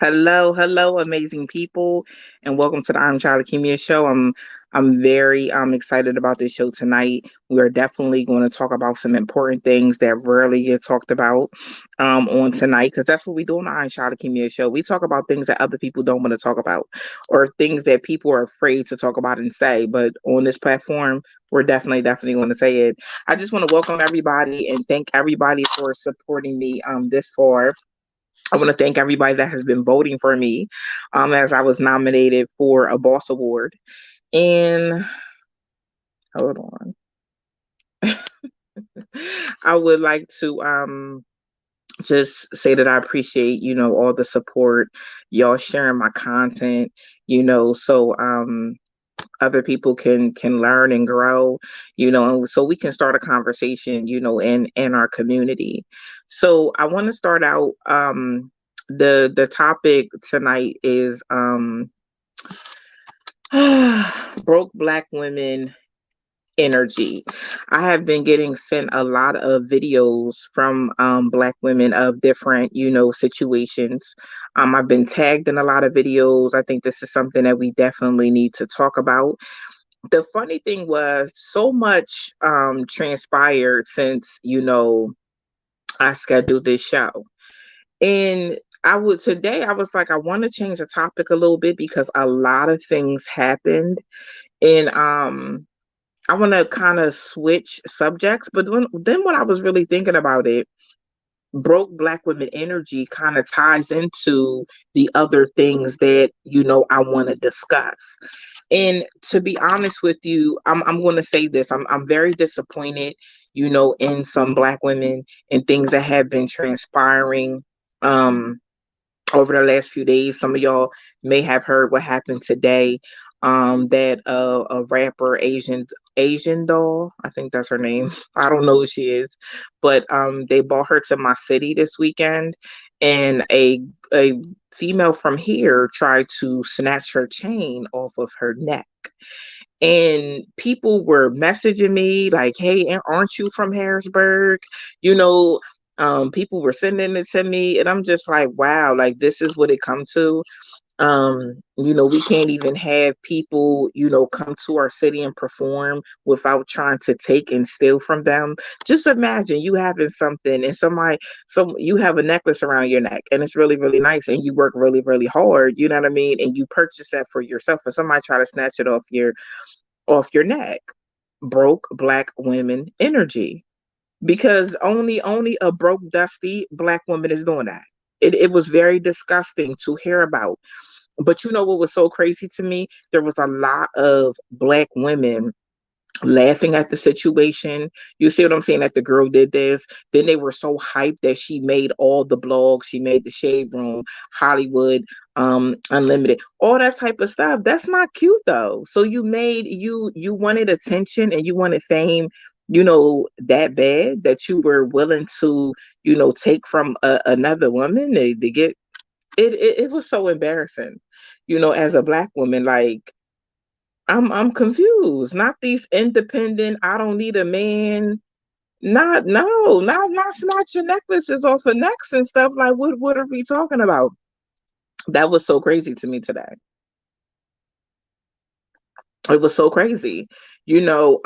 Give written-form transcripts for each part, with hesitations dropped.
Hello, amazing people, and welcome to the I'm Child Leukemia show. I'm very excited about this show tonight. We are definitely going to talk about some important things that rarely get talked about on tonight, because that's what we do on the I'm Child Leukemia show. We talk about things that other people don't want to talk about, or things that people are afraid to talk about and say. But on this platform, we're definitely going to say it. I just want to welcome everybody and thank everybody for supporting me this far. I want to thank everybody that has been voting for me as I was nominated for a Boss Award. And hold on. I would like to just say that I appreciate, all the support, y'all sharing my content, so other people can learn and grow, so we can start a conversation, in our community. So I want to start out the topic tonight is broke black women energy. I have been getting sent a lot of videos from black women of different, situations. I've been tagged in a lot of videos. I think this is something that we definitely need to talk about. The funny thing was so much transpired since, I scheduled this show. And I was like, I want to change the topic a little bit because a lot of things happened. And I want to kind of switch subjects. But then when I was really thinking about it, broke black women energy kind of ties into the other things that, I want to discuss. And to be honest with you, I'm going to say this. I'm very disappointed, in some black women and things that have been transpiring um over the last few days. Some of y'all may have heard what happened today. That a rapper Asian doll, I think that's her name. I don't know who she is, but they brought her to my city this weekend, and a female from here tried to snatch her chain off of her neck. And people were messaging me like, "Hey, aren't you from Harrisburg?" You know, people were sending it to me, and I'm just like, "Wow, like this is what it comes to." We can't even have people, come to our city and perform without trying to take and steal from them. Just imagine you having something and you have a necklace around your neck and it's really, really nice and you work really, really hard, you know what I mean? And you purchase that for yourself and somebody try to snatch it off your neck. Broke black women energy. Because only a broke, dusty black woman is doing that. It was very disgusting to hear about. But you know what was so crazy to me? There was a lot of black women laughing at the situation. You see what I'm saying? That the girl did this. Then they were so hyped that she made all the blogs. She made the Shade Room, Hollywood, Unlimited, all that type of stuff. That's not cute though. So you wanted attention and you wanted fame. That bad that you were willing to, take from another woman to get it was so embarrassing, as a black woman. Like I'm confused. Not these independent, I don't need a man. Not no, not snatching necklaces off of necks and stuff. Like what are we talking about? That was so crazy to me today. It was so crazy. You know,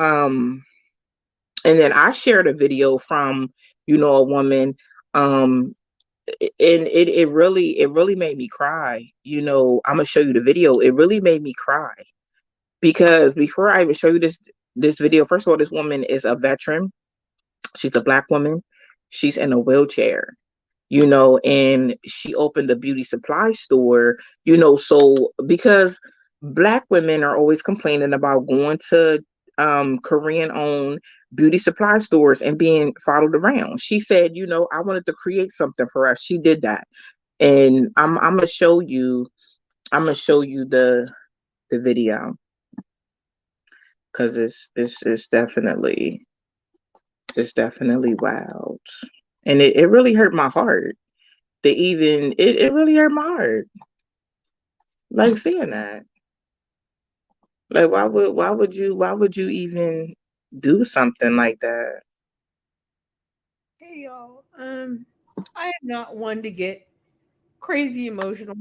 and then I shared a video from, a woman, um, and it really made me cry. I'm gonna show you the video. It really made me cry because before I even show you this video, first of all, this woman is a veteran. She's a black woman. She's in a wheelchair, and she opened a beauty supply store, so because black women are always complaining about going to Korean owned beauty supply stores and being followed around. She said, I wanted to create something for us. She did that. And I'm gonna show you, the video because it's definitely wild. And it really hurt my heart. It really hurt my heart. Like seeing that. Like why would you even do something like that? Hey y'all. I am not one to get crazy emotional.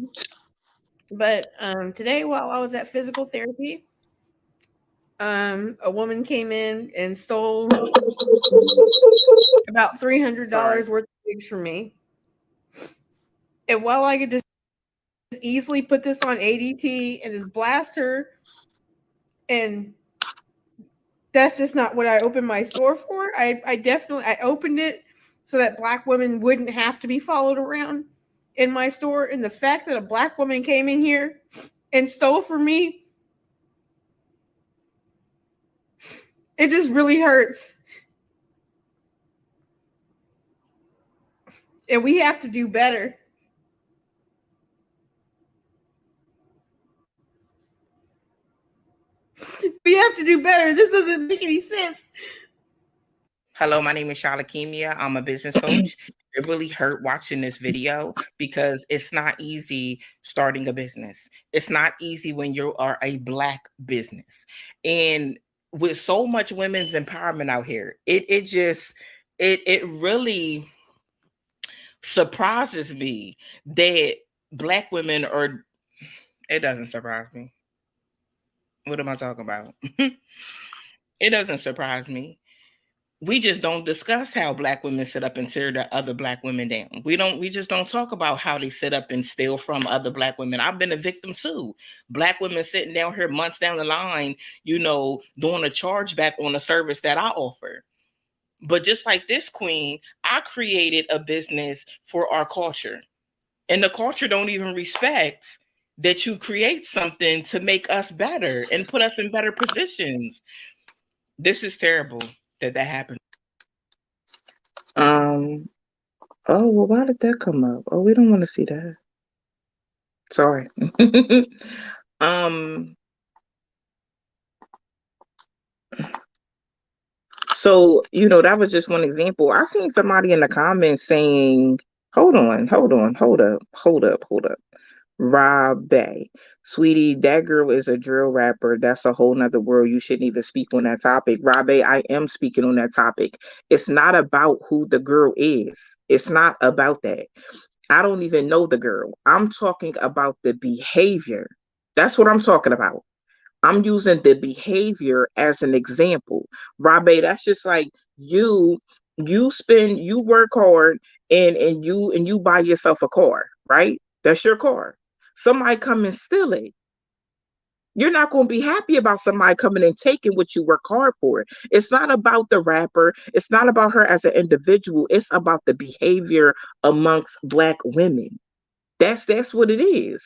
But today, while I was at physical therapy, a woman came in and stole about $300 Sorry. worth of wigs from me. And while I could just easily put this on ADT and just blast her, and that's just not what I opened my store for. I definitely I opened it so that black women wouldn't have to be followed around in my store. And the fact that a black woman came in here and stole from me, it just really hurts. And we have to do better. We have to do better. This doesn't make any sense. Hello, my name is Shalakemia. I'm a business coach. It really hurt watching this video because it's not easy starting a business. It's not easy when you are a Black business. And with so much women's empowerment out here, it really surprises me that Black women are, it doesn't surprise me. What am I talking about? It doesn't surprise me. We just don't discuss how Black women sit up and tear the other Black women down. We just don't talk about how they sit up and steal from other Black women. I've been a victim too. Black women sitting down here months down the line, doing a chargeback on a service that I offer. But just like this queen, I created a business for our culture. And the culture don't even respect that you create something to make us better and put us in better positions. This is terrible that happened. Oh, well, why did that come up? Oh, we don't want to see that. Sorry. um, so, that was just one example. I seen somebody in the comments saying, hold on, hold up. Rob, sweetie, that girl is a drill rapper. That's a whole nother world. You shouldn't even speak on that topic. Rob, I am speaking on that topic. It's not about who the girl is. It's not about that. I don't even know the girl. I'm talking about the behavior. That's what I'm talking about. I'm using the behavior as an example. Rabe, that's just like you work hard and you buy yourself a car, right? That's your car. Somebody come and steal it. You're not going to be happy about somebody coming and taking what you work hard for. It's not about the rapper. It's not about her as an individual. It's about the behavior amongst Black women. That's what it is.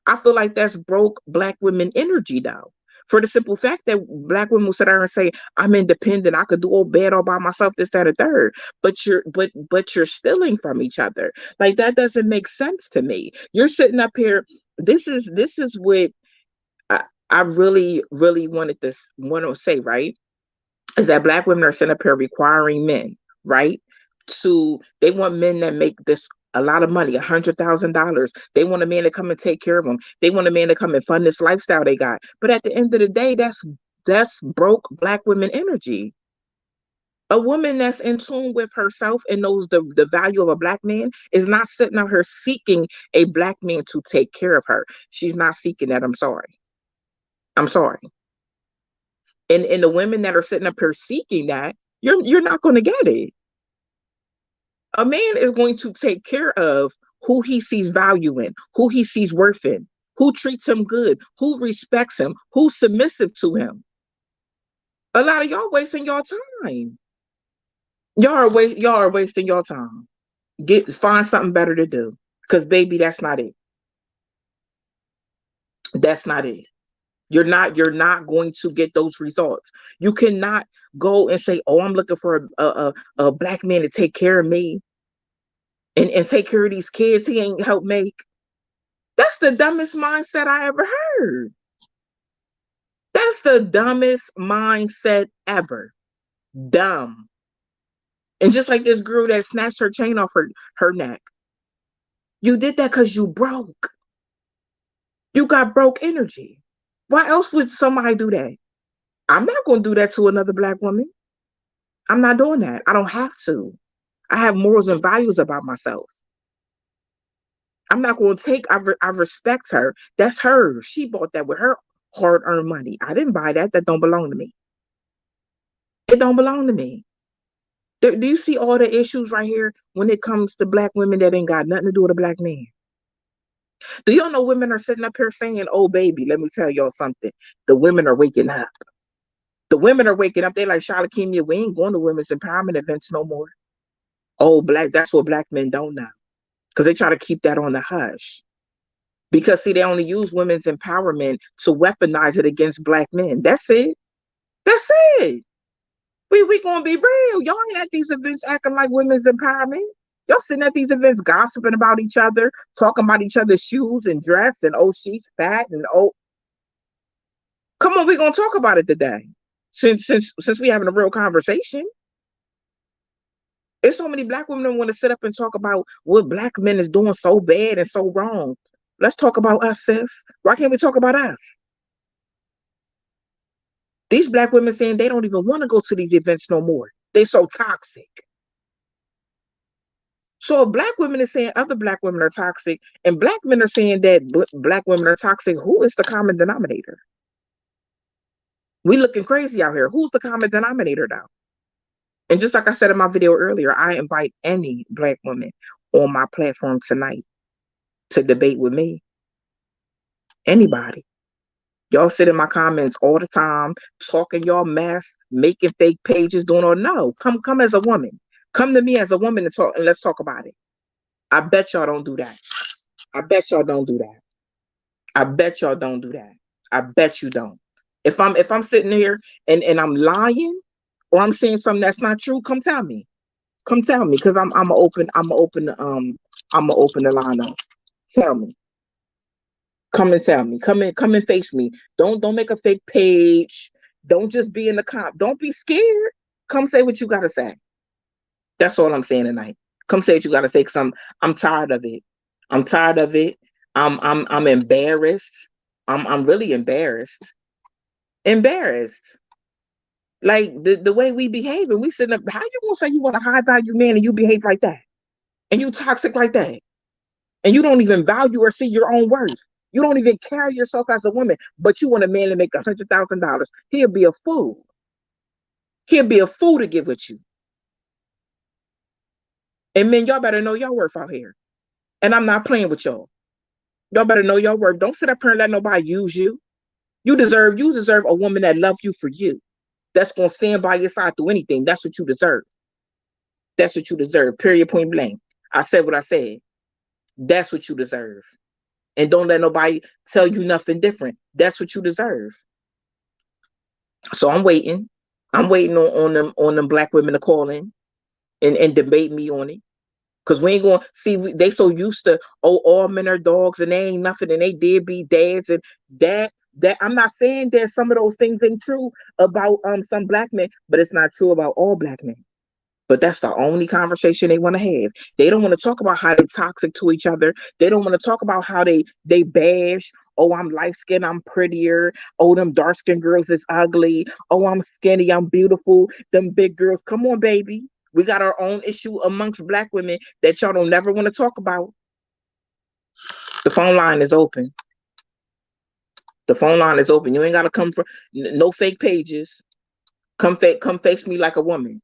I feel like that's broke Black women energy though. For the simple fact that Black women will sit there and say, I'm independent, I could do all bad all by myself, this, that, and third. But you're stealing from each other. Like that doesn't make sense to me. You're sitting up here. This is what I really, really want to say, right? Is that Black women are sitting up here requiring men, right? They want men that make this a lot of money, $100,000. They want a man to come and take care of them. They want a man to come and fund this lifestyle they got. But at the end of the day, that's broke Black women energy. A woman that's in tune with herself and knows the value of a Black man is not sitting out here seeking a Black man to take care of her. She's not seeking that. I'm sorry. I'm sorry. And the women that are sitting up here seeking that, you're not going to get it. A man is going to take care of who he sees value in, who he sees worth in, who treats him good, who respects him, who's submissive to him. A lot of y'all wasting your time. Y'all are wasting your time. Find something better to do. Because baby, that's not it. That's not it. You're not going to get those results. You cannot go and say, oh, I'm looking for a Black man to take care of me and take care of these kids he ain't helped make. That's the dumbest mindset I ever heard. That's the dumbest mindset ever. Dumb. And just like this girl that snatched her chain off her neck. You did that because you broke. You got broke energy. Why else would somebody do that? I'm not going to do that to another Black woman. I'm not doing that. I don't have to. I have morals and values about myself. I'm not going to take. I respect her. That's her. She bought that with her hard-earned money. I didn't buy that. That don't belong to me. It don't belong to me. Do you see all the issues right here when it comes to black women that ain't got nothing to do with a black man? Do y'all know women are sitting up here saying, "Oh, baby, let me tell y'all something." The women are waking up. The women are waking up. They like, Shalakimia, we ain't going to women's empowerment events no more. Oh, that's what black men don't know. Because they try to keep that on the hush. Because see, they only use women's empowerment to weaponize it against black men. That's it. That's it. We gonna be real. Y'all ain't at these events acting like women's empowerment. Y'all sitting at these events gossiping about each other, talking about each other's shoes and dress, and oh, she's fat, and oh, come on, we gonna talk about it today. Since we having a real conversation. There's so many black women that want to sit up and talk about what black men is doing so bad and so wrong. Let's talk about us, sis. Why can't we talk about us? These black women saying they don't even want to go to these events no more. They so toxic. So if black women are saying other black women are toxic, and black men are saying that black women are toxic, who is the common denominator? We looking crazy out here. Who's the common denominator now? And just like I said in my video earlier, I invite any black woman on my platform tonight to debate with me. Anybody. Y'all sit in my comments all the time, talking y'all mess, making fake pages, doing all. No, come as a woman. Come to me as a woman and talk, and let's talk about it. I bet y'all don't do that. I bet y'all don't do that. I bet y'all don't do that. I bet you don't. If I'm sitting here and I'm lying or I'm saying something that's not true, come tell me. Come tell me, because I'm gonna open the line up. Tell me. Come and tell me. Come and face me. Don't make a fake page. Don't just be in the comp. Don't be scared. Come say what you gotta say. That's all I'm saying tonight. Come say what you gotta say, because I'm tired of it. I'm tired of it. I'm embarrassed. I'm really embarrassed. Embarrassed. Like the way we behave, and we sitting up. How you gonna say you want a high value man and you behave like that? And you toxic like that? And you don't even value or see your own worth. You don't even carry yourself as a woman, but you want a man to make $100,000. He'll be a fool. He'll be a fool to get with you. And men, y'all better know your worth out here. And I'm not playing with y'all. Y'all better know your worth. Don't sit up here and let nobody use you. You deserve a woman that loves you for you. That's gonna stand by your side through anything. That's what you deserve. That's what you deserve. Period, point blank. I said what I said. That's what you deserve. And don't let nobody tell you nothing different. That's what you deserve. So I'm waiting. I'm waiting on them black women to call in and debate me on it. Cause we ain't gonna see, they so used to, oh, all men are dogs and they ain't nothing and they did be dads and that I'm not saying that some of those things ain't true about some black men, but it's not true about all black men. But that's the only conversation they want to have. They don't want to talk about how they're toxic to each other. They don't want to talk about how they bash. Oh, I'm light skinned, I'm prettier. Oh, them dark skinned girls is ugly. Oh, I'm skinny, I'm beautiful. Them big girls. Come on, baby. We got our own issue amongst black women that y'all don't never want to talk about. The phone line is open. The phone line is open. You ain't gotta come for no fake pages. Come face me like a woman.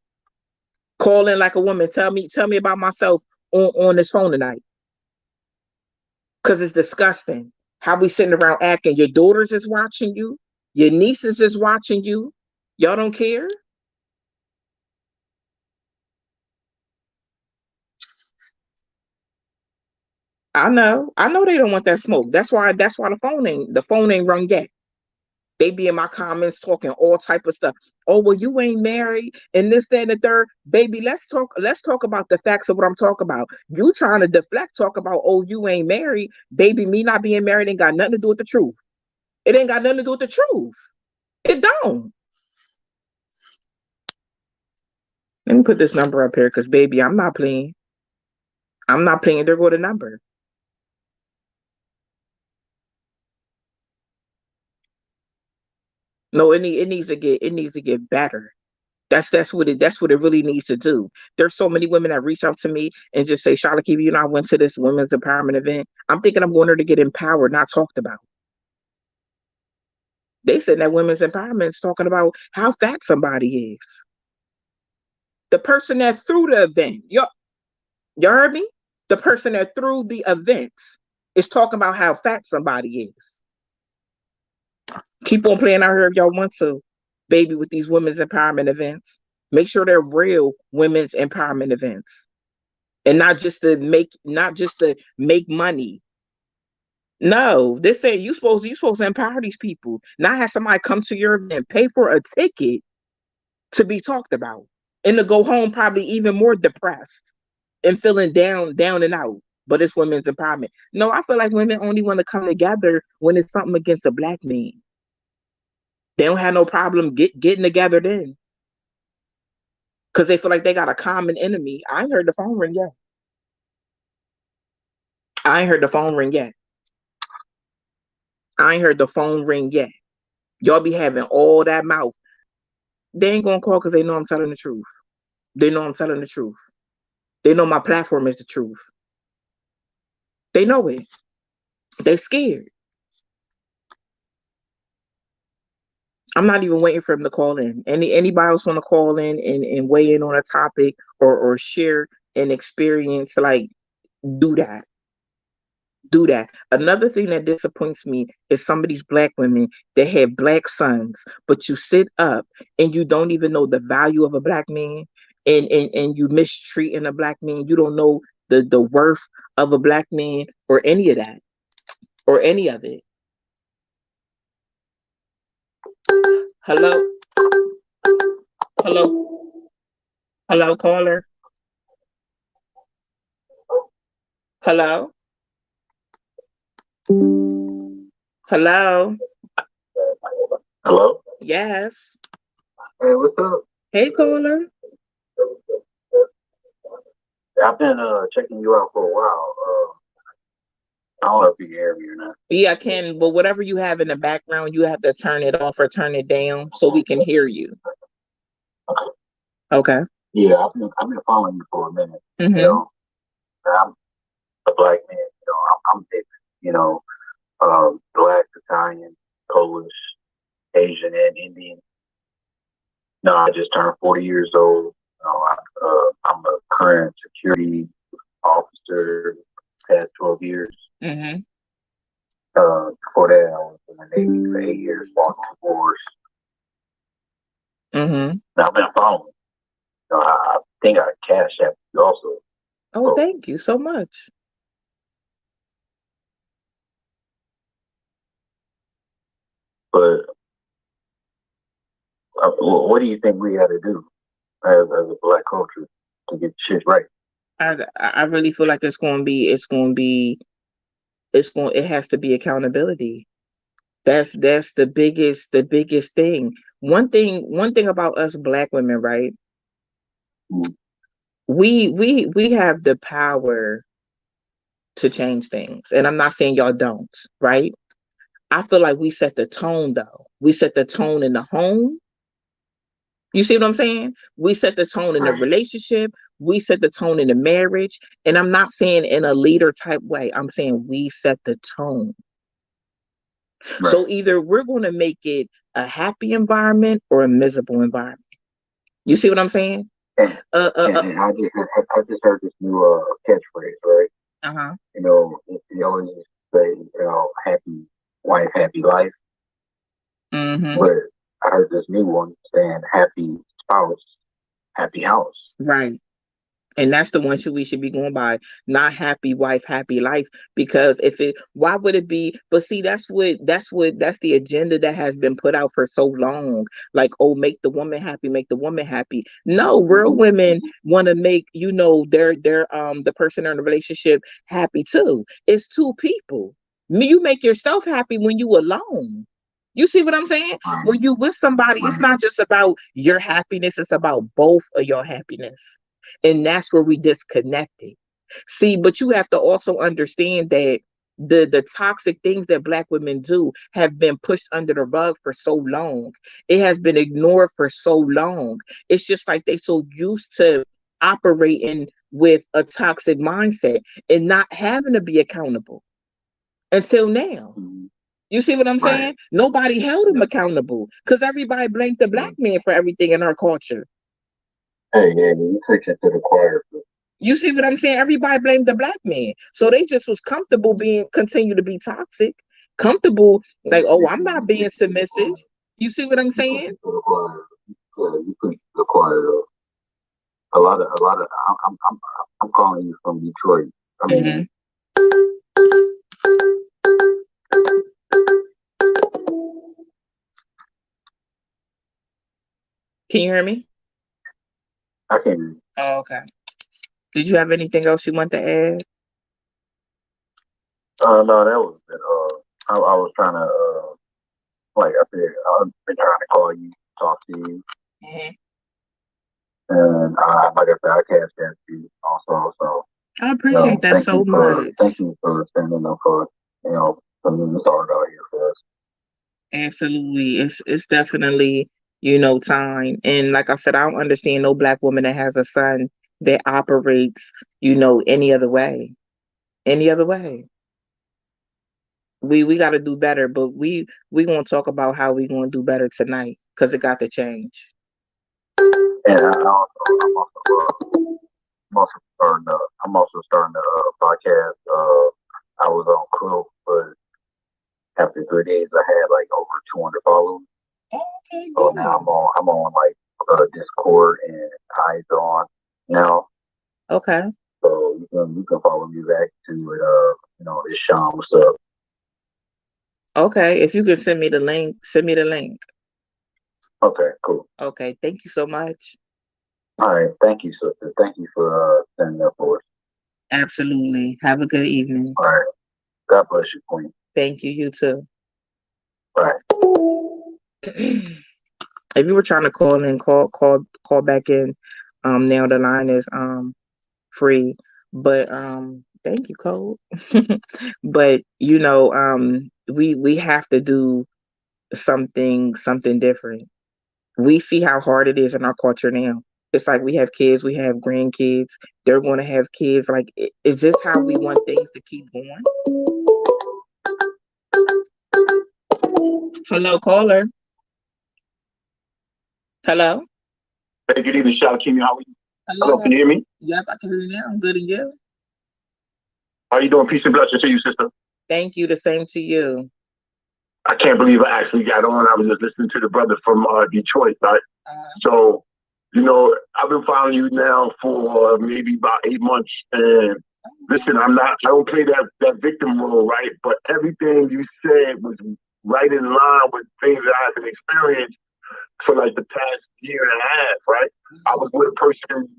Call in like a woman. Tell me about myself on this phone tonight. Cause it's disgusting how we sitting around acting. Your daughters is watching you. Your nieces is watching you. Y'all don't care. I know they don't want that smoke. That's why the phone ain't rung yet. They be in my comments talking all type of stuff. Oh, well, you ain't married and this, that, and the third. Baby, let's talk about the facts of what I'm talking about. You trying to deflect, talk about, oh, you ain't married. Baby, me not being married ain't got nothing to do with the truth. It ain't got nothing to do with the truth. It don't. Let me put this number up here because baby, I'm not playing. I'm not playing. There go the number. No, it needs to get better. That's what it really needs to do. There's so many women that reach out to me and just say, Charlotte Kiva, I went to this women's empowerment event. I'm thinking I'm going there to get empowered, not talked about. They said that women's empowerment is talking about how fat somebody is. The person that threw the event, you heard me? The person that threw the events is talking about how fat somebody is. Keep on playing out here if y'all want to, baby, with these women's empowerment events. Make sure they're real women's empowerment events. And not just to make money. No, this ain't you supposed to empower these people. Not have somebody come to your event, pay for a ticket to be talked about. And to go home probably even more depressed and feeling down and out. But it's women's empowerment. No, I feel like women only want to come together when it's something against a black man. They don't have no problem getting together then. Because they feel like they got a common enemy. I ain't heard the phone ring yet. I ain't heard the phone ring yet. I ain't heard the phone ring yet. Y'all be having all that mouth. They ain't gonna call because they know I'm telling the truth. They know I'm telling the truth. They know my platform is the truth. They know it. They scared. I'm not even waiting for them to call in. Anybody else want to call in and weigh in on a topic or share an experience, like, do that. Do that. Another thing that disappoints me is some of these black women that have black sons, but you sit up and you don't even know the value of a black man, and you mistreating a black man. You don't know the worth of a black man or any of that or any of it. Hello? Hello? Hello, caller? Hello? Hello? Hello? Yes. Hey, what's up? Hey, caller. I've been checking you out for a while. I don't know if you can hear me or not. Yeah, I can, but whatever you have in the background, you have to turn it off or turn it down so we can hear you. Okay. Yeah, I've been following you for a minute. Mm-hmm. You know, I'm a black man. You know, I'm mixed. You know, black, Italian, Polish, Asian, and Indian. No, I just turned 40 years old. You know, I'm a current security officer past 12 years. Mm-hmm. Before that, I was in the Navy for 8 years, fought wars. Mm-hmm. Now I've been following. You know, I think I cashed that also. Oh, So, thank you so much. but what do you think we got to do as a black culture to get shit right? I really feel like it has to be accountability. That's the biggest thing. One thing about us black women, right? Mm. We have the power to change things. And I'm not saying y'all don't, right? I feel like we set the tone though. We set the tone in the home. You see what I'm saying? We set the tone in the Right. relationship. We set the tone in the marriage. And I'm not saying in a leader type way. I'm saying we set the tone. Right. So either we're going to make it a happy environment or a miserable environment. You see what I'm saying? And, Uh, uh, uh, and I just heard this new catchphrase, right? uh-huh. You know, they always say, you know, happy wife, happy life. Mm-hmm. But I heard this new one saying happy spouse, happy house. Right. And that's the one we should be going by, not happy wife, happy life. Because why would it be? But see, that's the agenda that has been put out for so long. Like, oh, make the woman happy, make the woman happy. No, real women want to make, the person in the relationship happy too. It's two people. You make yourself happy when you alone. You see what I'm saying? When you with somebody, it's not just about your happiness, it's about both of your happiness. And that's where we disconnected. See, but you have to also understand that The toxic things that Black women do have been pushed under the rug for so long. It has been ignored for so long. It's just like they so used to operating with a toxic mindset and not having to be accountable until now. You see what I'm Right. saying? Nobody held him Yeah. accountable because everybody blamed the Black man for everything in our culture. Hey, yeah, you take it to the choir. You see what I'm saying? Everybody blamed the Black man. So they just was comfortable being continue to be toxic. Comfortable, like, oh, I'm not being submissive. You see what I'm saying? Yeah, you preach to the choir. A lot of. I'm calling you from Detroit. I mean, Can you hear me? I can't. Oh, okay. Did you have anything else you want to add? No, that was it. I was trying to, like I said, I've been trying to call you, talk to you, Mhm. and like I said, I can't stand you also. So, I appreciate that so much. thank you for standing up for, something that's hard out here for us. Absolutely. It's definitely, time. And like I said, I don't understand no Black woman that has a son that operates, any other way. Any other way. We got to do better, but we going to talk about how we going to do better tonight because it got to change. And I'm also starting a podcast. I was on Crew, but after 3 days, I had like over 200 followers. Oh, okay, So good. now I'm on like Discord and Eyes on now. Okay. So you can follow me back to it. It's Sean. What's up? Okay. If you could send me the link, send me the link. Okay, cool. Okay. Thank you so much. All right, thank you, sister. Thank you for standing up for us. Absolutely. Have a good evening. All right, God bless you, Queen. Thank you. You too. All right. If you were trying to call in, call back in. Now the line is free. But thank you, Cole. But we have to do something different. We see how hard it is in our culture now. It's like we have kids, we have grandkids. They're going to have kids. Like, is this how we want things to keep going? Hello, caller. Hello. Hey, good evening, Shout King. How are you? Hello, Hello. can you hear me? Yep, I can hear you now. I'm good, and you? How you doing? Peace and blessings to you, sister. Thank you. The same to you. I can't believe I actually got on. I was just listening to the brother from Detroit, right? Uh, So, I've been following you now for maybe about 8 months. And listen, I don't play that victim role, right? But everything you said was right in line with things that I've been experienced for like the past year and a half, right? I was with a person,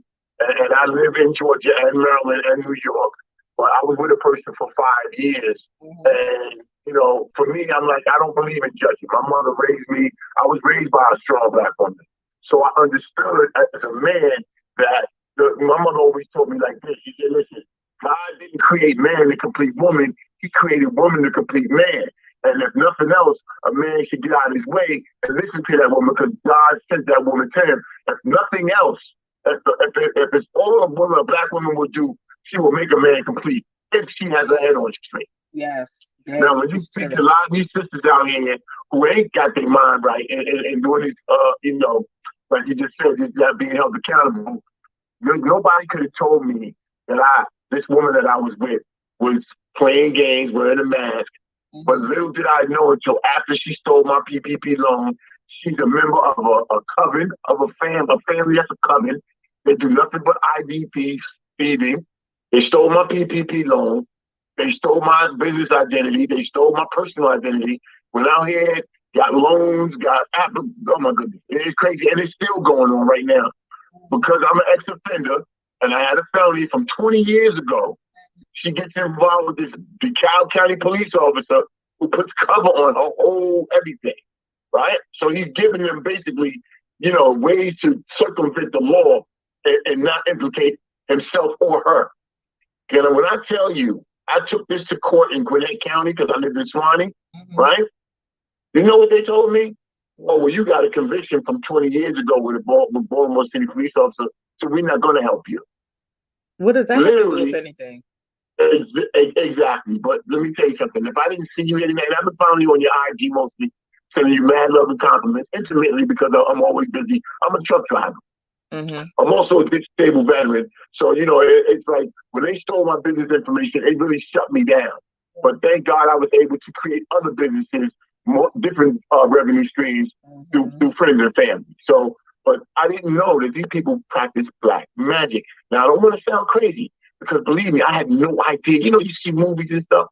and I live in Georgia and Maryland and New York, but I was with a person for 5 years. And, for me, I'm like, I don't believe in judging. My mother raised me, I was raised by a strong Black woman. So I understood as a man that my mother always told me like this. She said, listen, God didn't create man to complete woman. He created woman to complete man. And if nothing else, a man should get out of his way and listen to that woman because God sent that woman to him. If nothing else, if it's all a Black woman will do, she will make a man complete if she has her head on straight. yes. Now, when you speak to a lot of these sisters out here who ain't got their mind right and doing this, like you just said, just not being held accountable, nobody could have told me that this woman that I was with was playing games, wearing a mask. But little did I know until after she stole my PPP loan, she's a member of a coven, of a family that's a coven. They do nothing but IDP feeding. They stole my PPP loan. They stole my business identity. They stole my personal identity. Went out here, got loans, oh my goodness. It's crazy. And it's still going on right now. Because I'm an ex-offender and I had a felony from 20 years ago. She gets involved with this DeKalb County police officer who puts cover on her whole everything, right? So he's giving them basically, ways to circumvent the law and not implicate himself or her. When I tell you I took this to court in Gwinnett County because I live in Swanee, right? You know what they told me? Oh, well, you got a conviction from 20 years ago with a Baltimore City police officer, so we're not going to help you. What does that have to do with Literally, anything? exactly. But let me tell you something. If I didn't see you any man, I've been following you on your IG mostly, sending you mad love and compliments intimately because I'm always busy. I'm a truck driver. Mm-hmm. I'm also a disabled veteran. So, you know, it's like when they stole my business information, it really shut me down. But thank God I was able to create other businesses, more different revenue streams through friends and family. So, but I didn't know that these people practice black magic. Now, I don't want to sound crazy because believe me, I had no idea. You know, you see movies and stuff.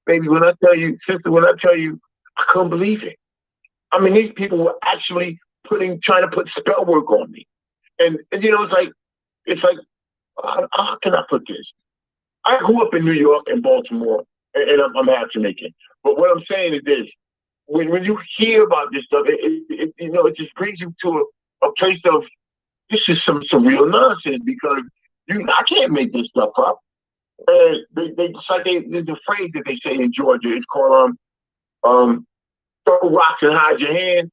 Baby, when I tell you, sister, when I tell you, I couldn't believe it. I mean, these people were actually trying to put spell work on me. And you know, it's like, how can I put this? I grew up in New York and Baltimore, and I'm half Jamaican. But what I'm saying is this: when you hear about this stuff, you know, it just brings you to a place of this is some real nonsense because I can't make this stuff up. And it's like there's a phrase that they say in Georgia. It's called throw rocks and hide your hand.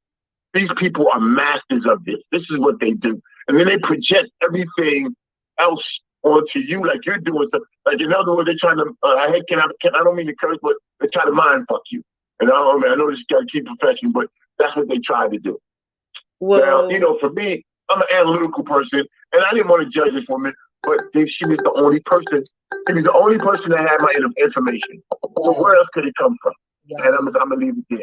These people are masters of this. This is what they do. And then they project everything else onto you like you're doing stuff. Like, in other words, they're trying to, I don't mean to curse, but they try to mind fuck you. And I know this got to keep professional, but that's what they try to do. Well, now, you know, for me, I'm an analytical person, and I didn't want to judge this woman, but she was the only person. She was the only person that had my information. So where else could it come from? And I'm going to leave it there.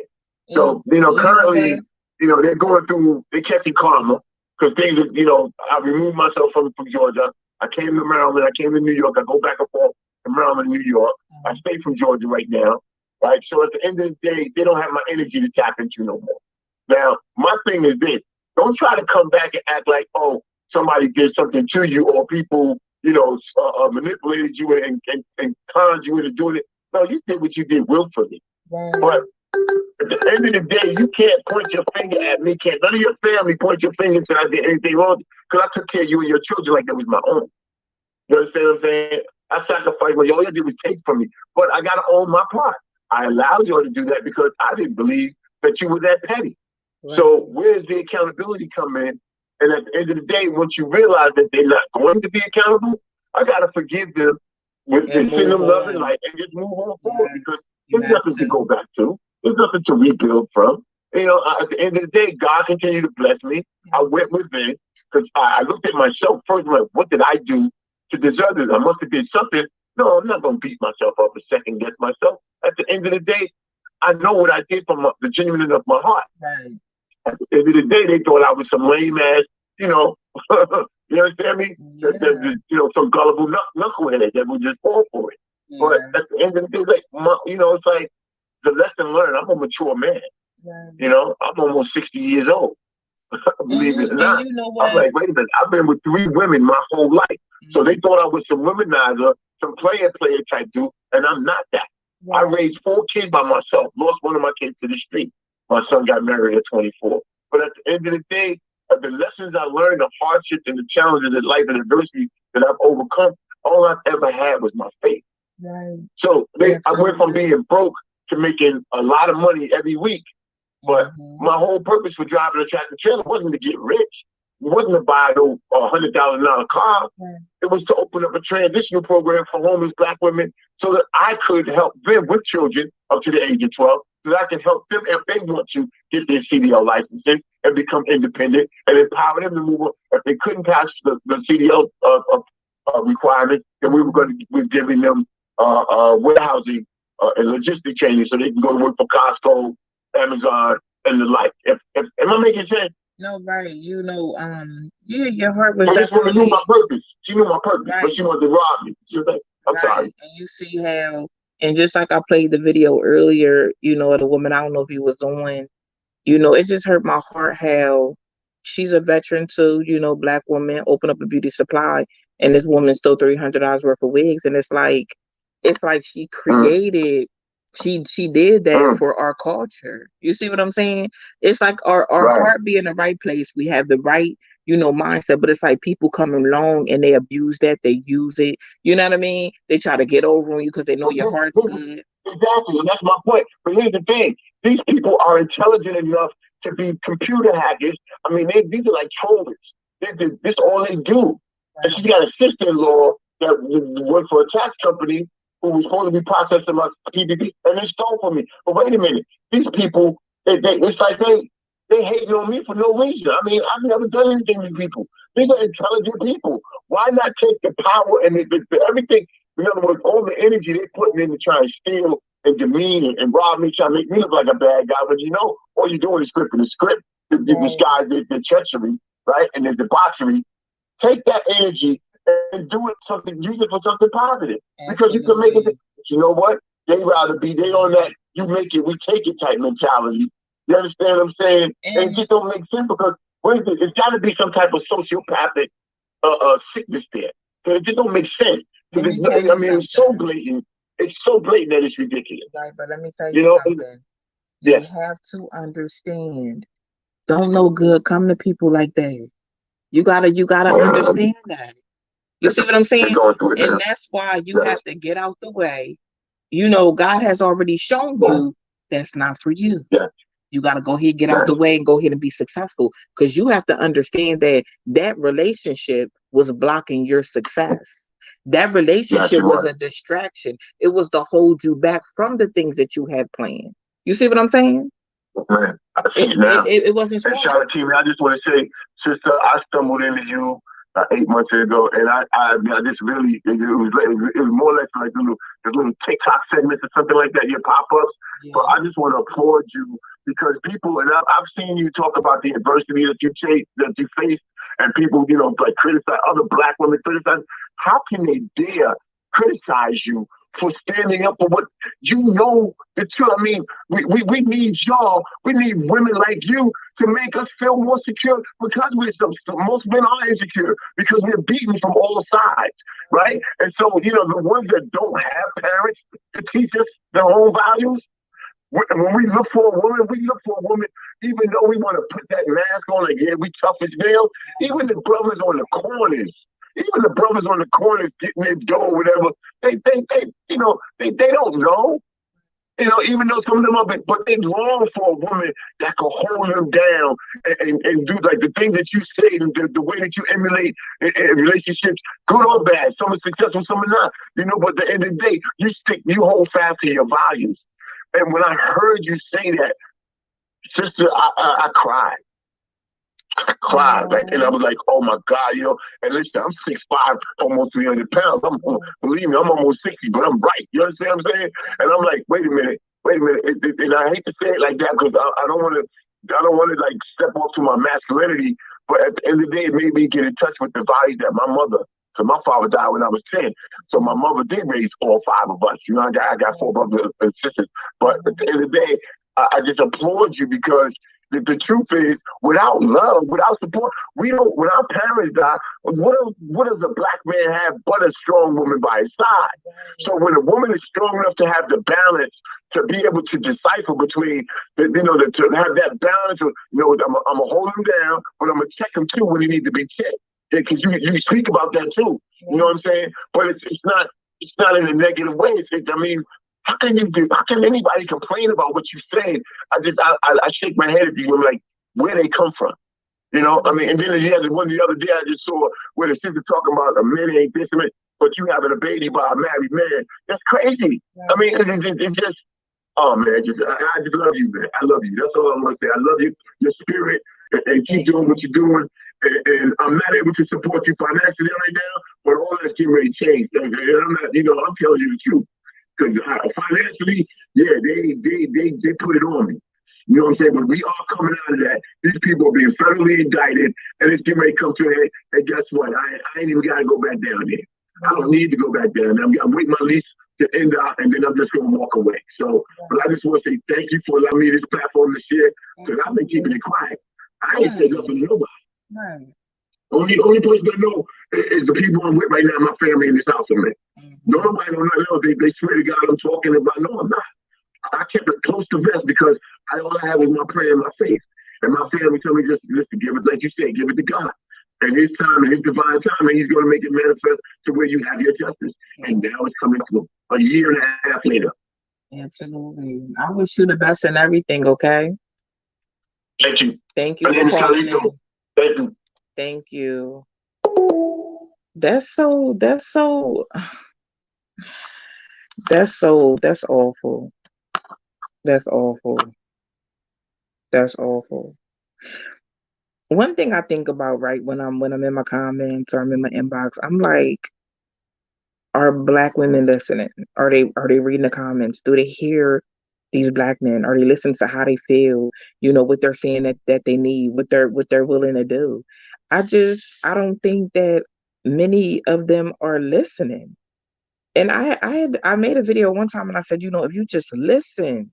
So, you know, currently, you know, they're catching karma because things, you know, I removed myself from Georgia. I came to Maryland. I came to New York. I go back and forth to Maryland, New York. I stay from Georgia right now, right? So at the end of the day, they don't have my energy to tap into no more. Now, my thing is this. Don't try to come back and act like, oh, somebody did something to you or people, you know, manipulated you and conned you into doing it. No, you did what you did willfully. But at the end of the day, you can't point your finger at me. None of your family point your finger and say I did anything wrong because I took care of you and your children like it was my own. You understand what I'm saying? I sacrificed what all you did was take from me. But I got to own my part. I allowed you to do that because I didn't believe that you were that petty. Right. So where's the accountability come in? And at the end of the day, once you realize that they're not going to be accountable, I got to forgive them with send them love and light and just move on forward because there's nothing to go back to. There's nothing to rebuild from. You know, at the end of the day, God continued to bless me. I went within because I looked at myself first. Like, what did I do to deserve this? I must have did something. No, I'm not going to beat myself up and second guess myself. At the end of the day, I know what I did from the genuineness of my heart. Right. At the end of the day, they thought I was some lame ass, you know, you understand me? Yeah. You know, some gullible knucklehead that would just fall for it. Yeah. But at the end of the day, like, you know, it's like the lesson learned. I'm a mature man. Right. You know, I'm almost 60 years old. Believe it or not. You know I'm like, wait a minute, I've been with 3 women my whole life. Mm-hmm. So they thought I was some womanizer, some player type dude, and I'm not that. Right. I raised 4 kids by myself, lost one of my kids to the street. My son got married at 24. But at the end of the day, the lessons I learned, the hardships and the challenges in life and adversity that I've overcome, all I've ever had was my faith. Right. So I went from being broke to making a lot of money every week. But my whole purpose for driving a tractor trailer wasn't to get rich. It wasn't to buy a $100,000 car. It was to open up a transitional program for homeless Black women so that I could help them with children up to the age of 12, so that I can help them if they want to get their CDL licenses and become independent and empower them to move on. If they couldn't pass the CDL requirements, then we're giving them warehousing and logistic training so they can go to work for Costco, Amazon, and the like. Am I making sense? No, right. You know, your heart was this woman knew my purpose. She knew my purpose, right. But she wanted to rob me. She was like, I'm sorry. And you see how, and just like I played the video earlier, you know, the woman, I don't know if he was on, you know, it just hurt my heart how she's a veteran too, you know, Black woman, open up a beauty supply, and this woman stole $300 worth of wigs. And it's like she created, she did that for our culture. You see what I'm saying? It's like our heart be in the right place. We have the right mindset. But it's like people come along and they abuse that, they use it. You know what I mean? They try to get over on you because they know your heart's good. Exactly, and that's my point. But here's the thing: these people are intelligent enough to be computer hackers. I mean, these are like trollers. This all they do. And she's got a sister-in-law that worked for a tax company who was supposed to be processing my PPP, and they stole from me. But wait a minute, these people, it's like they hating on me for no reason. I mean, I've never done anything to people. These are intelligent people. Why not take the power and everything? In other words, all the energy they're putting in to try and steal and demean and rob me, try to make me look like a bad guy. But all you're doing is scripting the script to disguise the treachery, right? And the debauchery. Take that energy and do it use it for something positive. Because you can make it. You know what? They on that you make it, we take it type mentality. You understand what I'm saying? And it just don't make sense because it's got to be some type of sociopathic sickness there. It just don't make sense. It's so blatant. It's so blatant that it's ridiculous. Right, but let me tell you something. You have to understand. Don't no good come to people like that. You gotta understand that. You see what I'm saying? And that's why you have to get out the way. God has already shown you that's not for you. Yeah. You got to go ahead, get out the way and go ahead and be successful. Because you have to understand that relationship was blocking your success. That relationship was a distraction. It was to hold you back from the things that you had planned. You see what I'm saying? Man, I see it now. It wasn't smart. And shout out to you. I just want to say, sister, I stumbled into you 8 months ago, and I just really, it was more or less like the little TikTok segments or something like that, your pop-ups. Yeah. But I just want to applaud you because people, and I've seen you talk about the adversity that you faced, and people, like criticize other black women, criticize. How can they dare criticize you for standing up for what the truth? I mean, we need y'all. We need women like you to make us feel more secure because most men are insecure because we're beaten from all sides, right? And so, the ones that don't have parents to teach us their own values, when we look for a woman, even though we want to put that mask on, like, yeah, we tough as nails, even the brothers on the corners, getting their dough or whatever, they don't know. Even though some of them are, but they long for a woman that can hold them down and do like the things that you say, the way that you emulate in relationships, good or bad. Some are successful, some are not. But at the end of the day, you hold fast to your values. And when I heard you say that, sister, I cried. I cried, and I was like, "Oh my God, And listen, I'm 6'5", almost 300 pounds. Believe me, I'm almost 60, but I'm right. You understand what I'm saying? And I'm like, wait a minute. And I hate to say it like that because I don't want to like step off to my masculinity. But at the end of the day, it made me get in touch with the values that my mother. So my father died when I was 10. So my mother did raise all 5 of us. I got 4 brothers and sisters. But at the end of the day, I just applaud you because the truth is, without love, without support, when our parents die, what does a black man have but a strong woman by his side? So when a woman is strong enough to have the balance to be able to decipher between, to have that balance of, I'm going to hold him down, but I'm going to check him too when he needs to be checked. Because you speak about that too. You know what I'm saying? But it's not in a negative way. How can anybody complain about what you're saying? I shake my head at you and like, where they come from? And then one the other day I just saw where the sister talking about a man ain't this, but you having a baby by a married man. That's crazy. Yeah. It's just, oh man, I just love you, man. I love you. That's all I'm gonna say. I love you, your spirit, and keep doing what you're doing. And I'm not able to support you financially right now, but all that's getting ready to change. And I'm not, I'm telling you the truth. Because financially, yeah, they put it on me. You know what I'm saying? But we are coming out of that. These people are being federally indicted, and it's getting ready to come to a head. And guess what? I ain't even got to go back down there. I don't need to go back down there. I'm waiting my lease to end out, and then I'm just going to walk away. So, but I just want to say thank you for allowing me this platform to share, because I've been keeping it quiet. I ain't saying nothing to nobody. Right. Only person I know is the people I'm with right now, my family in this house with me. Nobody don't know. They swear to God I'm talking about. No, I'm not. I kept it close to vest because all I had was my prayer and my faith. And my family told me just give it, like you said, give it to God. And his time, and his divine time, and he's going to make it manifest to where you have your justice. And now it's coming to a year and a half later. Absolutely. I wish you the best in everything, okay? Thank you. Thank you My for name is calling in. Carlito. Thank you. Thank you. That's that's awful. That's awful. That's awful. One thing I think about, right, when I'm in my comments or I'm in my inbox, I'm like, are black women listening? Are they reading the comments? Do they hear these black men? Are they listening to how they feel? You know, what they're saying that they need, what they're willing to do. I don't think that many of them are listening. And I made a video one time and I said, if you just listen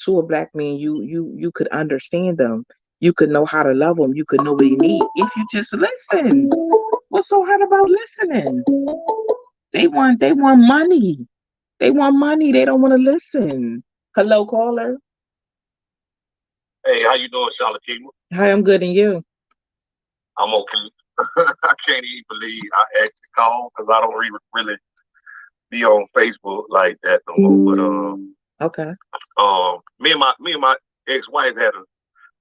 to a black man, you could understand them. You could know how to love them. You could know what he need if you just listen. What's so hard about listening? They want money. They want money. They don't want to listen. Hello, caller. Hey, how you doing, Charlotte? Hi, I'm good, and you? I'm okay. I can't even believe I actually called because I don't really be on Facebook like that no more. But Okay. me and my ex-wife had a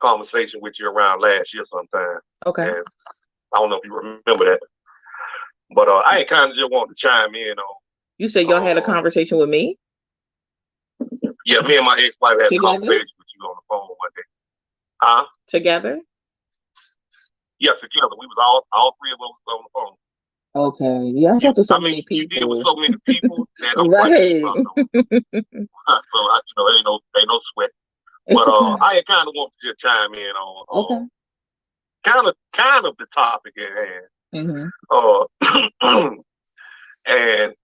conversation with you around last year sometime. Okay. And I don't know if you remember that. But I ain't kind of just want to chime in on. You said y'all had a conversation with me? Yeah, me and my ex-wife had Together? a conversation with you on the phone one day. Huh? Together? Yes, together. We was all three of us on the phone. Okay. Yeah, I talked to so many people. You did with so many people that I'm right. So ain't no sweat. But I kind of want to just chime in on kind of the topic at hand. Mm-hmm. And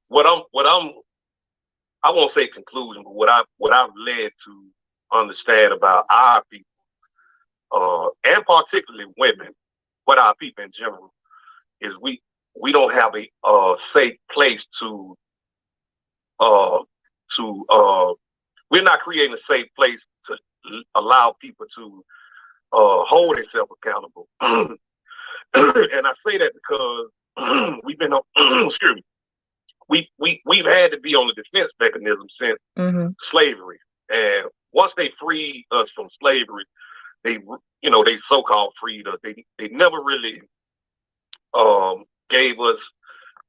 I won't say conclusion, but what I've led to understand about our people, and particularly women, but our people in general, is we don't have a safe place to we're not creating a safe place to allow people to hold themselves accountable. And I say that because we've been excuse me, we've had to be on the defense mechanism since slavery. And once they freed us from slavery, they so-called freed us. They never really gave us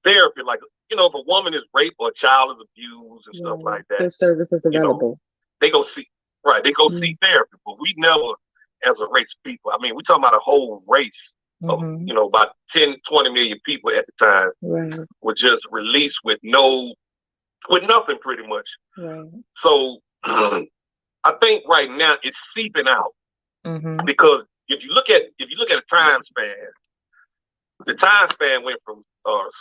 therapy. Like, if a woman is raped or a child is abused and stuff like that, their services available. They go see see therapy. But we never, as a race of people, I mean, we're talking about a whole race of, about 10, 20 million people at the time were just released with nothing pretty much. Right. So I think right now it's seeping out because if you look at a time span, the time span went from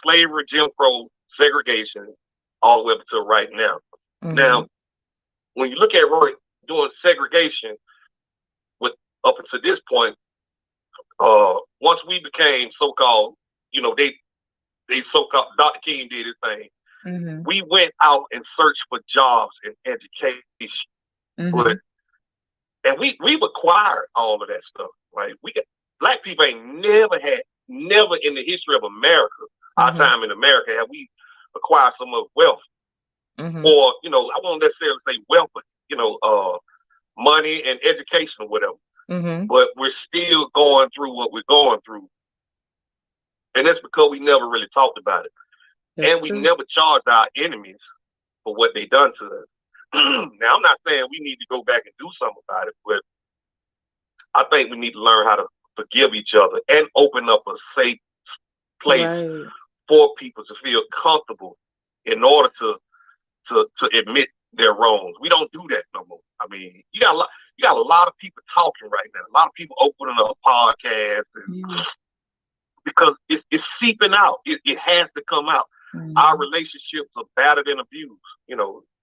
slavery, Jim Crow, segregation, all the way up to right now. Now, when you look at doing segregation, up until this point, once we became so-called, they so-called, Dr. King did his thing. We went out and searched for jobs and education, and we've acquired all of that stuff. Right? Black people ain't never in the history of America, our time in America, have we acquired so much wealth. Or, I won't necessarily say wealth, but, money and education or whatever. But we're still going through what we're going through. And that's because we never really talked about it. And we never charged our enemies for what they done to us. Now, I'm not saying we need to go back and do something about it, but I think we need to learn how to forgive each other and open up a safe place for people to feel comfortable in order to admit their wrongs. We don't do that no more. I mean, you got a lot of people talking right now. A lot of people opening up podcasts because it's seeping out. It has to come out. Our relationships are battered and abused.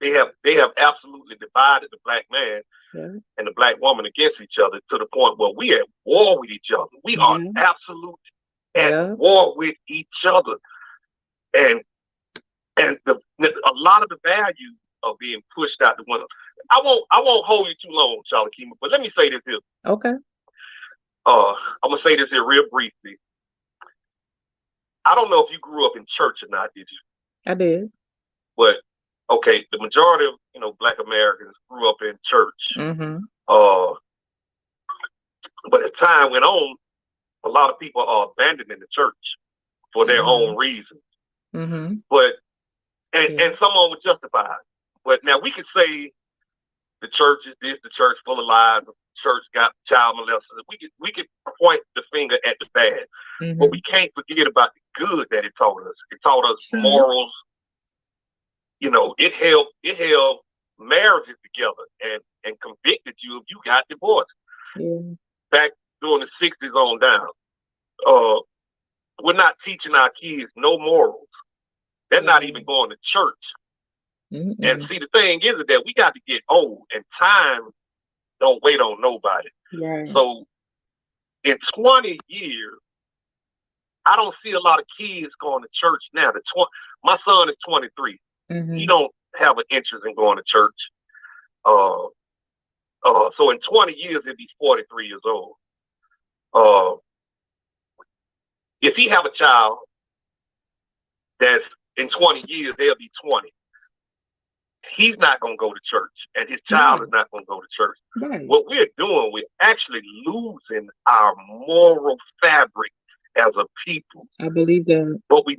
They have absolutely divided the black man and the black woman against each other to the point where we at war with each other. We are absolutely at war with each other. And a lot of the value of being pushed out the window. I won't hold you too long, Charlie Keeman, but let me say this here. Okay. I'm gonna say this here real briefly. I don't know if you grew up in church or not, did you? I did. But okay, the majority of Black Americans grew up in church. Mm-hmm. But as time went on, a lot of people are abandoning the church for their own reasons. Mm-hmm. But and someone would justify it. But now we could say the church is this, the church full of lies, the church got child molesters. We could point the finger at the bad, but we can't forget about the good that it taught us. It taught us morals. It held marriages together and convicted you if you got divorced. Yeah. Back during the 60s on down. We're not teaching our kids no morals. They're not even going to church. Mm-mm. And see, the thing is that we got to get old, and time don't wait on nobody. Right. So in 20 years, I don't see a lot of kids going to church now. My son is 23. Mm-hmm. He don't have an interest in going to church. So in 20 years, he'll be 43 years old. If he have a child that's in 20 years, they'll be 20. He's not going to go to church, and his child is not going to go to church. Right. What we're doing, we're actually losing our moral fabric as a people. I believe that. But we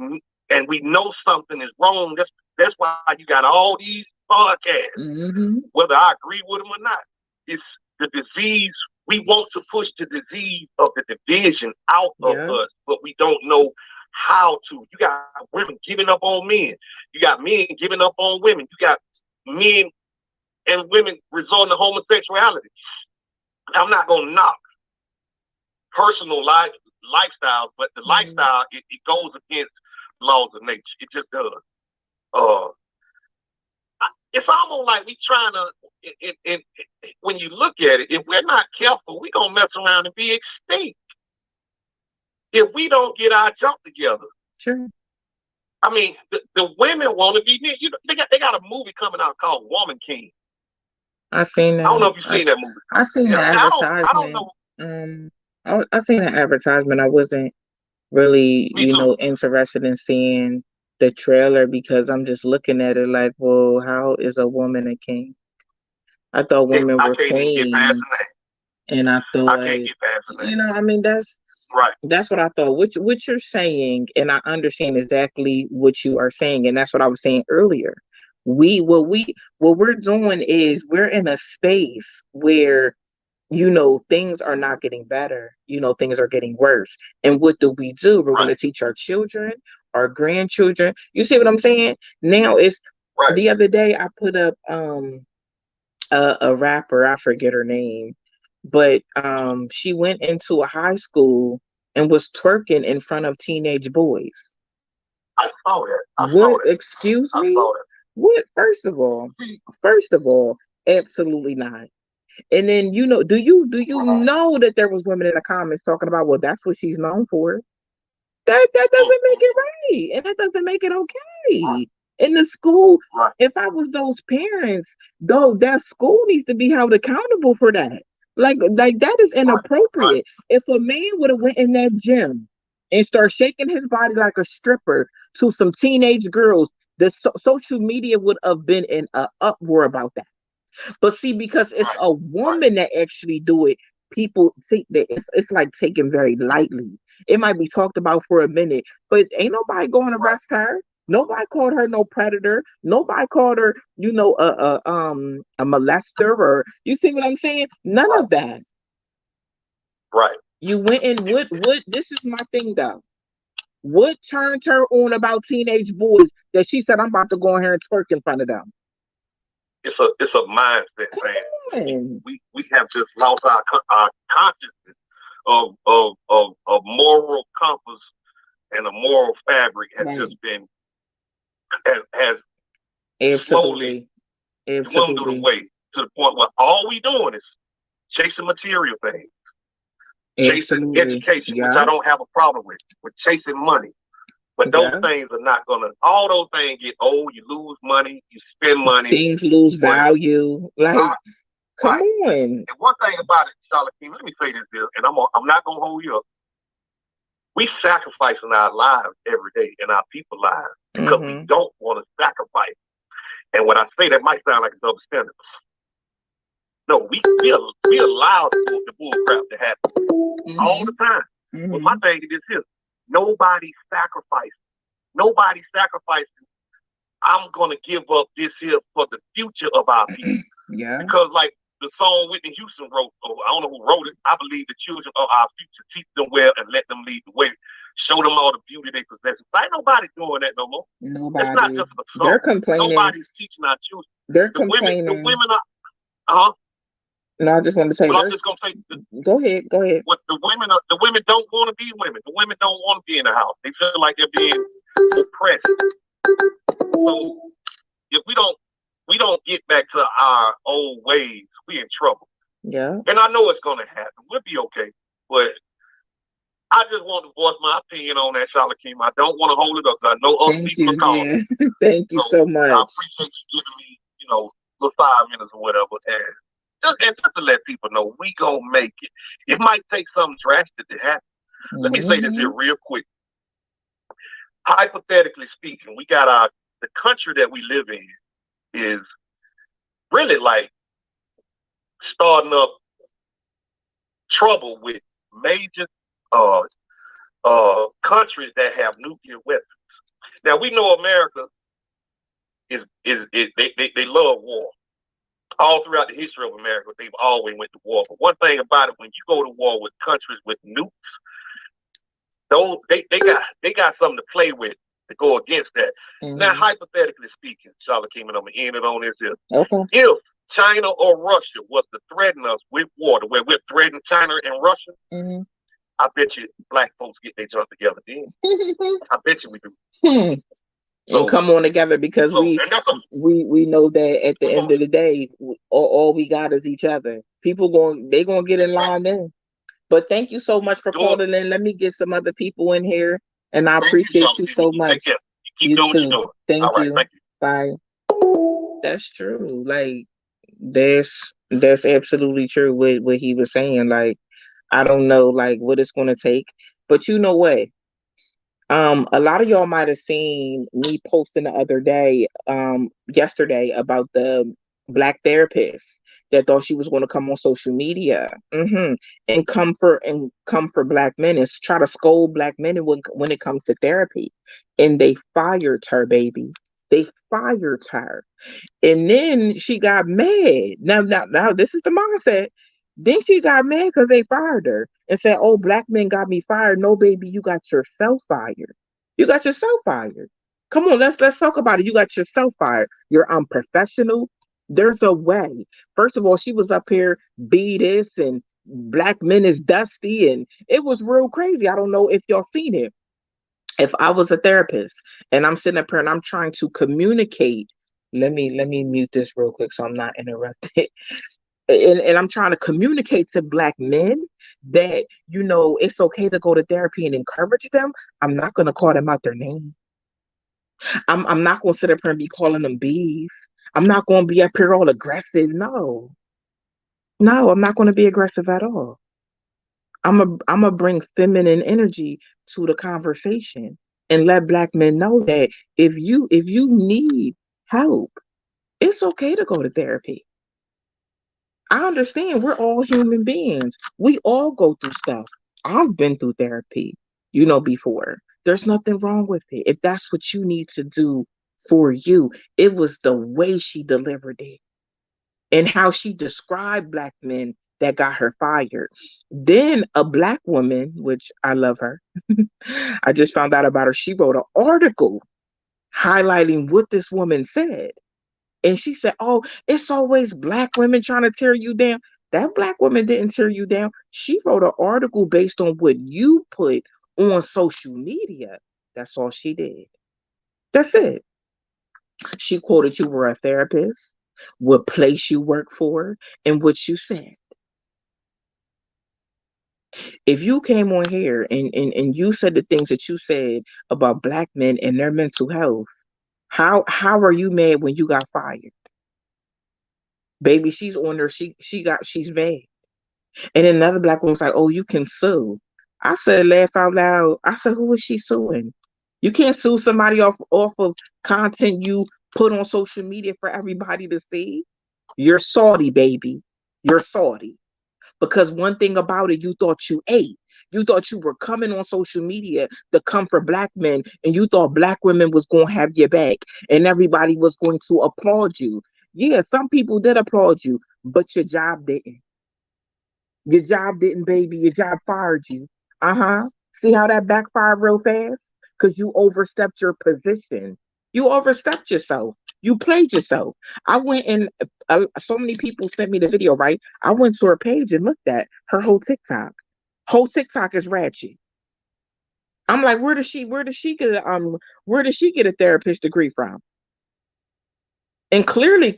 know something is wrong. That's why you got all these podcasts, whether I agree with them or not. It's the disease. We want to push the disease of the division out of us, but we don't know how to. You got women giving up on men. You got men giving up on women. You got men and women resorting to homosexuality. I'm not going to knock personal lifestyles, but the lifestyle, it goes against laws of nature. It just does. It's almost like we trying to, when you look at it, if we're not careful, we're going to mess around and be extinct. If we don't get our jump together. Sure. I mean, the women want to be near. They got a movie coming out called Woman King. I've seen that. I don't know if you've seen that movie. I've seen the advertisement. I don't know. I've seen the advertisement. I wasn't really, interested in seeing the trailer because I'm just looking at it like, well, how is a woman a king? I thought women were queens, and I thought, that's right. That's what I thought. What you're saying, and I understand exactly what you are saying, and that's what I was saying earlier. What we're doing is we're in a space where things are not getting better. Things are getting worse. And what do? We're going to teach our children, our grandchildren. You see what I'm saying? Now it's the other day I put up a rapper, I forget her name, but she went into a high school and was twerking in front of teenage boys. I saw that. Excuse me? What? First of all, absolutely not. And then do you know that there was women in the comments talking about, well, that's what she's known for. That doesn't make it right, and that doesn't make it okay. In the school, if I was those parents, though, that school needs to be held accountable for that. Like that is inappropriate. If a man would have went in that gym and started shaking his body like a stripper to some teenage girls, the social media would have been in an uproar about that. But see, because it's a woman that actually do it, people think that it's like taken very lightly. It might be talked about for a minute, but ain't nobody going to arrest her. Nobody called her no predator. Nobody called her, a molester, or you see what I'm saying? None of that. Right. You went in what? This is my thing though. What turned her on about teenage boys that she said I'm about to go in here and twerk in front of them? It's a mindset thing. We have just lost our consciousness of moral compass, and a moral fabric has just been has absolutely dwindled away to the point where all we doing is chasing material things, chasing education, which I don't have a problem with. We're chasing money. But those things are not gonna. All those things get old. You lose money. You spend money. Things lose value. Like Come Right. on. And one thing about it, Charlotte King, let me say this here, and I'm not gonna hold you up. We sacrificing our lives every day and our people's lives because we don't want to sacrifice. And when I say that might sound like a double standard. No, we allow the bull crap to happen all the time. Well, my thing is this: nobody sacrificing. Nobody sacrificing. I'm gonna give up this here for the future of our people. Yeah. Because like the song Whitney Houston wrote, or I don't know who wrote it. I believe the children of our future, teach them well and let them lead the way. Show them all the beauty they possess. Ain't nobody doing that no more. Nobody. It's not just a song. They're complaining. Nobody's teaching our children. They're the complaining. The women are. No, I just want to say. Well, I'm just gonna say. Go ahead. What the women don't want to be women. The women don't want to be in the house. They feel like they're being oppressed. So if we don't get back to our old ways, we in trouble. Yeah. And I know it's gonna happen. We'll be okay. But I just want to voice my opinion on that, Charlotte Kim. I don't want to hold it up. I know other people are calling. Thank you so much. I appreciate you giving me, the 5 minutes or whatever. And just to let people know, we gonna make it. It might take something drastic to happen. Let me say this here real quick. Hypothetically speaking, we got the country that we live in is really like starting up trouble with major countries that have nuclear weapons. Now we know America is they love war. All throughout the history of America, they've always went to war. But one thing about it, when you go to war with countries with nukes, those they got something to play with to go against that. Now, hypothetically speaking, Charlotte King, and I'm gonna end it on this here. Okay. If China or Russia was to threaten us with war, where we're threatening China and Russia, I bet you black folks get their junk together then. I bet you we do. So, and come on together because we know that at the end of the day, all we got is each other. People they gonna get in line then. But thank you so much for calling in. Let me get some other people in here, and I appreciate you so much. You too. Thank you. Bye. That's true. Like that's absolutely true. What he was saying. Like I don't know, like what it's gonna take, but you know what? A lot of y'all might have seen me posting the other day, yesterday, about the black therapist that thought she was going to come on social media, and come for black men and try to scold black men when it comes to therapy, and they fired her, baby. They fired her, and then she got mad. Now, this is the mindset. Then she got mad because they fired her and said, "Oh, black men got me fired." No, baby, you got yourself fired. You got yourself fired. Come on, let's talk about it. You got yourself fired. You're unprofessional. There's a way. First of all, she was up here, be this and black men is dusty, and it was real crazy. I don't know if y'all seen it. If I was a therapist and I'm sitting up here and I'm trying to communicate, let me mute this real quick so I'm not interrupted. And I'm trying to communicate to black men that, it's okay to go to therapy and encourage them. I'm not going to call them out their name. I'm not going to sit up here and be calling them beef. I'm not going to be up here all aggressive. No, I'm not going to be aggressive at all. I'm a bring feminine energy to the conversation and let black men know that if you need help, it's okay to go to therapy. I understand we're all human beings. We all go through stuff. I've been through therapy, before. There's nothing wrong with it. If that's what you need to do for you, it was the way she delivered it and how she described black men that got her fired. Then a black woman, which I love her, I just found out about her. She wrote an article highlighting what this woman said. And she said, "Oh, it's always black women trying to tear you down." That black woman didn't tear you down. She wrote an article based on what you put on social media. That's all she did. That's it. She quoted you were a therapist, what place you work for, and what you said. If you came on here and you said the things that you said about black men and their mental health, how are you mad when you got fired? Baby, she's on her, she's mad. And then another black woman's like, oh, you can sue. I said, laugh out loud. I said, who is she suing? You can't sue somebody off of content you put on social media for everybody to see. You're salty, baby. You're salty. Because one thing about it, you thought you ate. You thought you were coming on social media to come for black men, and you thought black women was going to have your back, and everybody was going to applaud you. Yeah, some people did applaud you, but your job didn't. Your job didn't, baby. Your job fired you. Uh-huh. See how that backfired real fast? Because you overstepped your position. You overstepped yourself. You played yourself. I went and so many people sent me the video, right? I went to her page and looked at her whole TikTok. Whole TikTok is ratchet. I'm like, where does she get a therapist degree from? And clearly,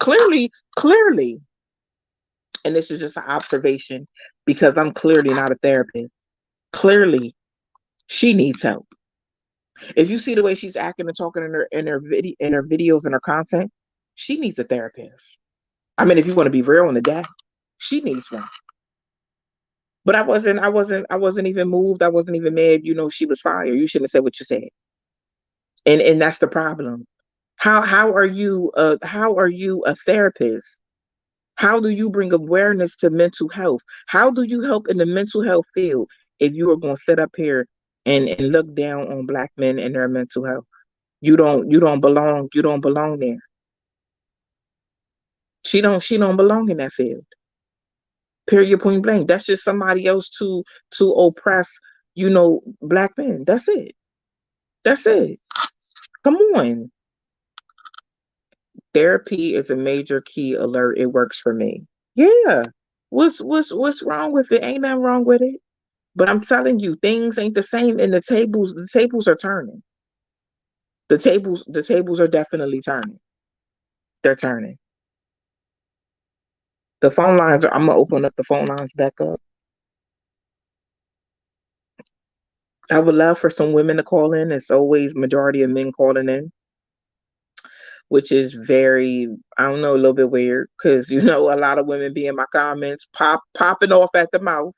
and this is just an observation because I'm clearly not a therapist. Clearly, she needs help. If you see the way she's acting and talking in her videos and her content, she needs a therapist. I mean, if you want to be real on the day, she needs one. But I wasn't even moved. I wasn't even mad. You know, she was fired. You shouldn't have said what you said. And that's the problem. How are you a therapist? How do you bring awareness to mental health? How do you help in the mental health field if you are going to sit up here and look down on black men and their mental health? You don't belong there. She don't belong in that field. Period, point blank. That's just somebody else to oppress, black men. That's it. That's it. Come on. Therapy is a major key alert. It works for me. Yeah. What's wrong with it? Ain't nothing wrong with it. But I'm telling you, things ain't the same, and the tables are turning. The tables are definitely turning. They're turning. The phone lines I'm gonna open up the phone lines back up. I would love for some women to call in. It's always majority of men calling in, which is very, I don't know, a little bit weird because a lot of women be in my comments popping off at the mouth.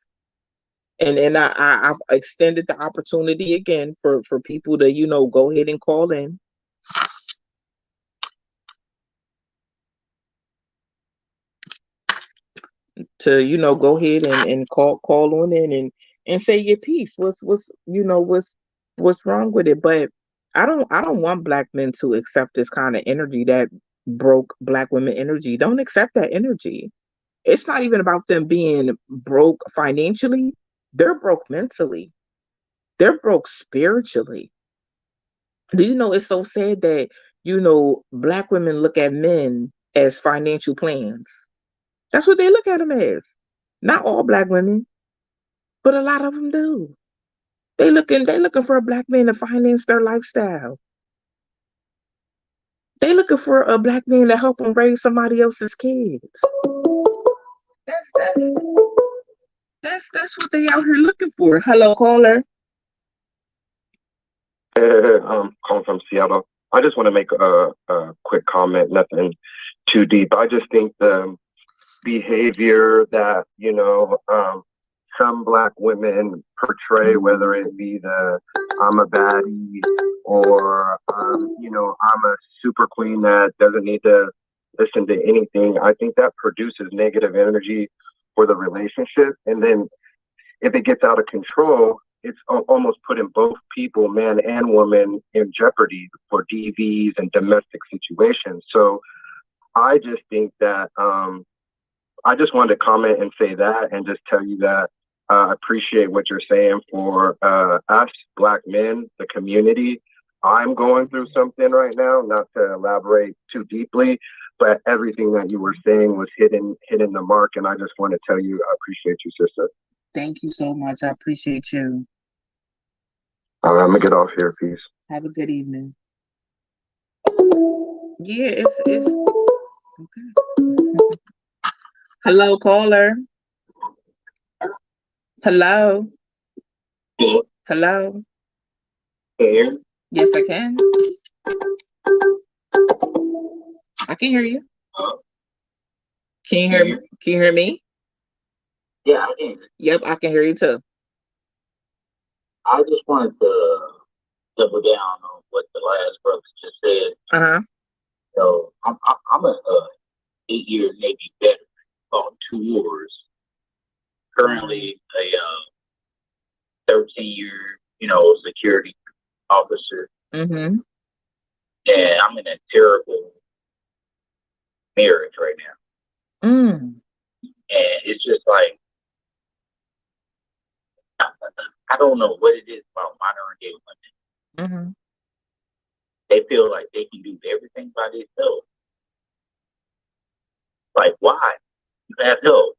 And I've extended the opportunity again for people to, go ahead and call in. To, go ahead and call on in and say your piece. What's wrong with it? But I don't want black men to accept this kind of energy, that broke black women energy. Don't accept that energy. It's not even about them being broke financially. They're broke mentally. They're broke spiritually. Do you know it's so sad that, black women look at men as financial plans? That's what they look at them as. Not all black women, but a lot of them do. They looking for a black man to finance their lifestyle. They looking for a black man to help them raise somebody else's kids. That's that's that's what they out here looking for. Hello, caller. I'm calling from Seattle. I just want to make a quick comment, nothing too deep. I just think the behavior that, some black women portray, whether it be the I'm a baddie or, I'm a super queen that doesn't need to listen to anything, I think that produces negative energy for the relationship. And then if it gets out of control, it's almost putting both people, man and woman, in jeopardy for DVs and domestic situations. So I just think that I just wanted to comment and say that and just tell you that I appreciate what you're saying for us black men, the community. I'm going through something right now, not to elaborate too deeply, but everything that you were saying was hitting the mark. And I just want to tell you, I appreciate you, sister. Thank you so much. I appreciate you. All right, I'm gonna get off here. Peace. Have a good evening. Yeah, it's okay. Hello, caller. Hello. Hello. Here. Yes, I can. I can hear you. Can you hear me? Can you hear me? Yeah, I can. Yep, I can hear you too. I just wanted to double down on what the last brother just said. Uh-huh. So I'm a 8-year Navy veteran, fought 2 wars. Currently a 13-year, security officer, Mm-hmm. and I'm in a terrible marriage right now. Mm. And it's just like I don't know what it is about modern day women. Mm-hmm. They feel like they can do everything by themselves. Like, why? You have help.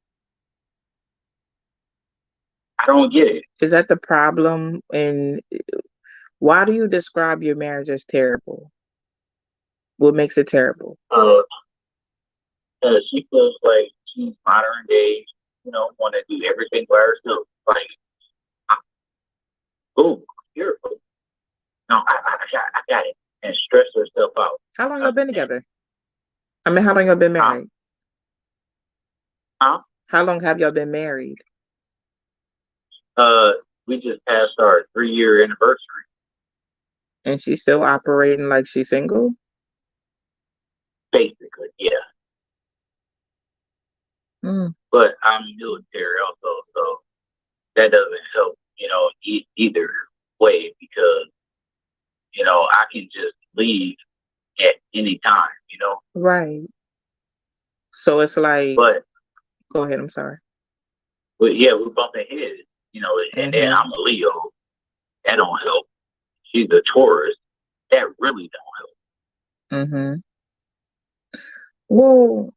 I don't get it. Is that the problem? And why do you describe your marriage as terrible? What makes it terrible? She feels like she's modern day, want to do everything by herself. Like, oh, here, no, I got it, and stress herself out. How long y'all been together? I mean, how long y'all been married? Huh? How long have y'all been married? We just passed our 3-year anniversary. And she's still operating like she's single? Basically, yeah. Mm. But I'm military also, so that doesn't help, either way, because, I can just leave at any time, Right. So it's like, But go ahead, I'm sorry. yeah, we're bumping heads, and then I'm a Leo. That don't help. She's a Taurus. That really don't help. Mm-hmm. Well,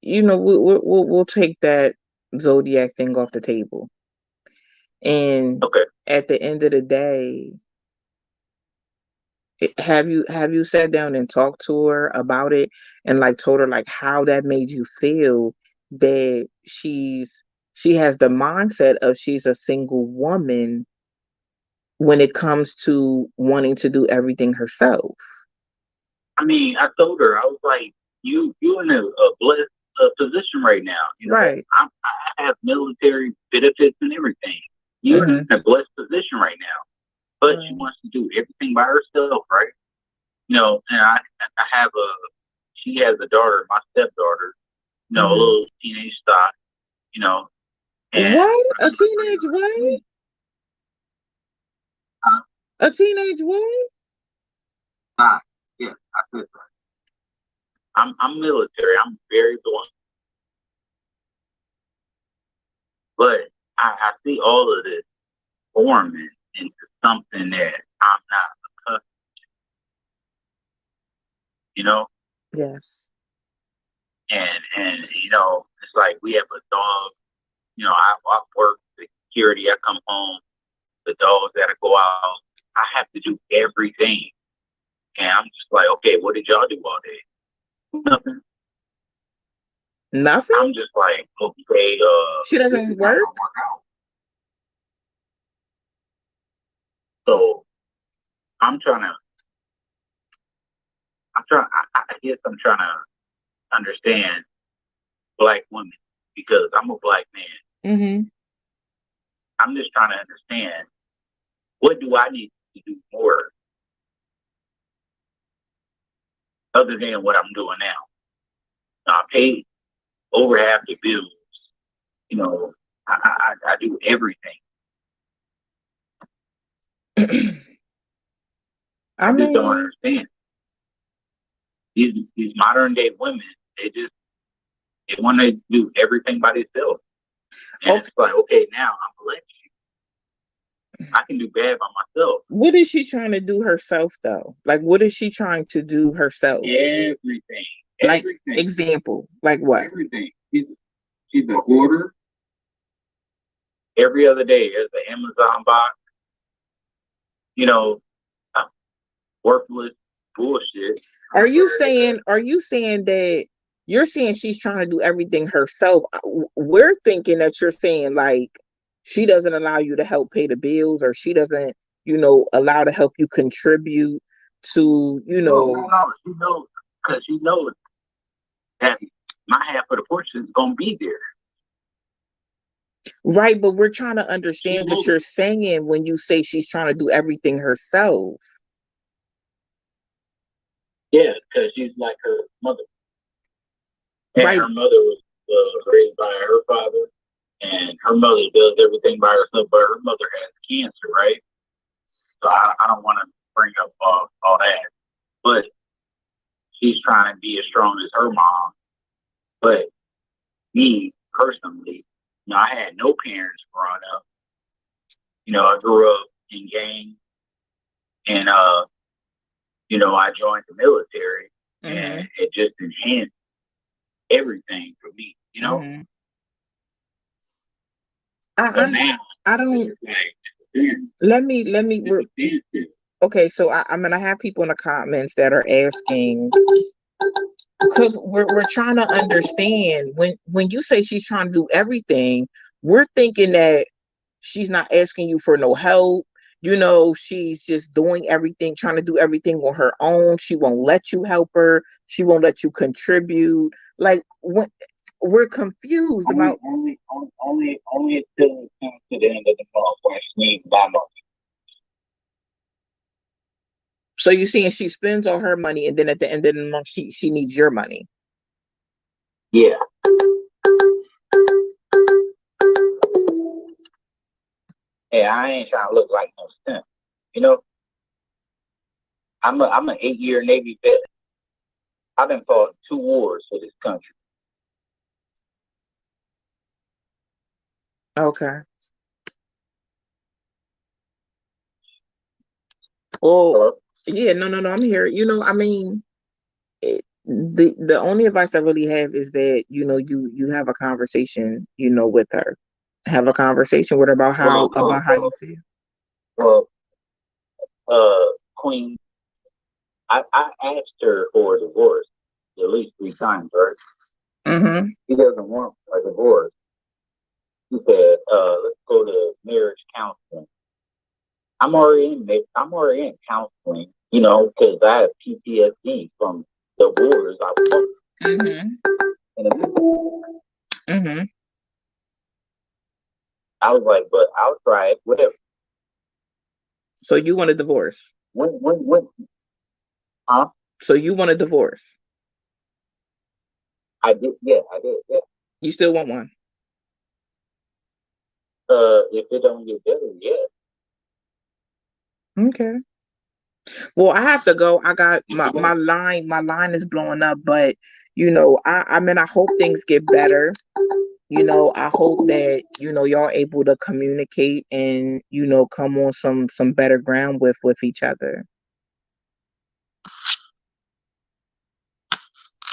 we'll take that zodiac thing off the table. And Okay. at the end of the day, have you sat down and talked to her about it and like told her like how that made you feel that she has the mindset of she's a single woman when it comes to wanting to do everything herself? I mean, I told her, I was like, you in a blessed position right now. Right. I have military benefits and everything. You're in a blessed position right now. But she wants to do everything by herself, right? And I have she has a daughter, my stepdaughter, a little teenage stock, and what? A teenage what? A teenage what? Yeah, I said that. I'm military. I'm very blunt. But I see all of this forming into something that I'm not accustomed to, Yes. And it's like we have a dog. I work the security. I come home. The dogs gotta go out. I have to do everything, and I'm just like, okay, what did y'all do all day? Nothing. Nothing? I'm just like, okay, she doesn't work? Out. So I guess I'm trying to understand Black women because I'm a Black man. Mm-hmm. I'm just trying to understand what do I need to do more other than what I'm doing now. I pay over half the bills. I do everything. I just don't understand. These modern day women, they want to do everything by themselves. And it's like, okay, now I'm gonna let you. I can do bad by myself. What is she trying to do herself though? Like what is she trying to do herself? Everything. Like example, like what? Everything. She's a hoarder. Every other day there's an Amazon box. Worthless bullshit. Are you saying that you're saying she's trying to do everything herself? We're thinking that you're saying like she doesn't allow you to help pay the bills, or she doesn't, allow to help you contribute to, No, she knows, because she knows that my half of the portion is gonna be there. Right, but we're trying to She understand what knows. you're saying when you say she's trying to do everything herself. Yeah, because she's like her mother, and Right. her mother was raised by her father, and her mother does everything by herself. But her mother has cancer, right? So I don't want to bring up all that, but she's trying to be as strong as her mom. But me personally, I had no parents growing up. I grew up in gangs, and I joined the military, Mm-hmm. and it just enhanced everything for me. Mm-hmm. So I now I it's don't just like let me it's a standstill. okay, so I mean I have people in the comments that are asking because we're trying to understand when you say she's trying to do everything, we're thinking that she's not asking you for no help. She's just doing everything, trying to do everything on her own. She won't let you help her. She won't let you contribute. Like when we're confused Only, about. only, only until it comes to the end of the month when she needs my money. So you're seeing she spends all her money, and then at the end of the month, she needs your money. Yeah. Hey, I ain't trying to look like no simp. You know, I'm an 8-year Navy vet. I've been fought 2 wars for this country. Okay. Well, Hello? yeah, no. I'm here. I mean, the only advice I really have is that you have a conversation, with her. Have a conversation with her about how you feel. Well, Queen, I asked her for a divorce at least 3 times, right? Mm-hmm. She doesn't want a divorce. She said, let's go to marriage counseling. I'm already in counseling, because I have PTSD from the wars I was Mm-hmm. in. Mm-hmm. I was like, but I'll try it, whatever. So you want a divorce? When, huh? So you want a divorce? I did, yeah, I did, yeah. You still want one? If it don't get better, yeah. Okay. Well, I have to go. I got my line. My line is blowing up, but I mean, I hope things get better. I hope that y'all able to communicate and come on some better ground with each other.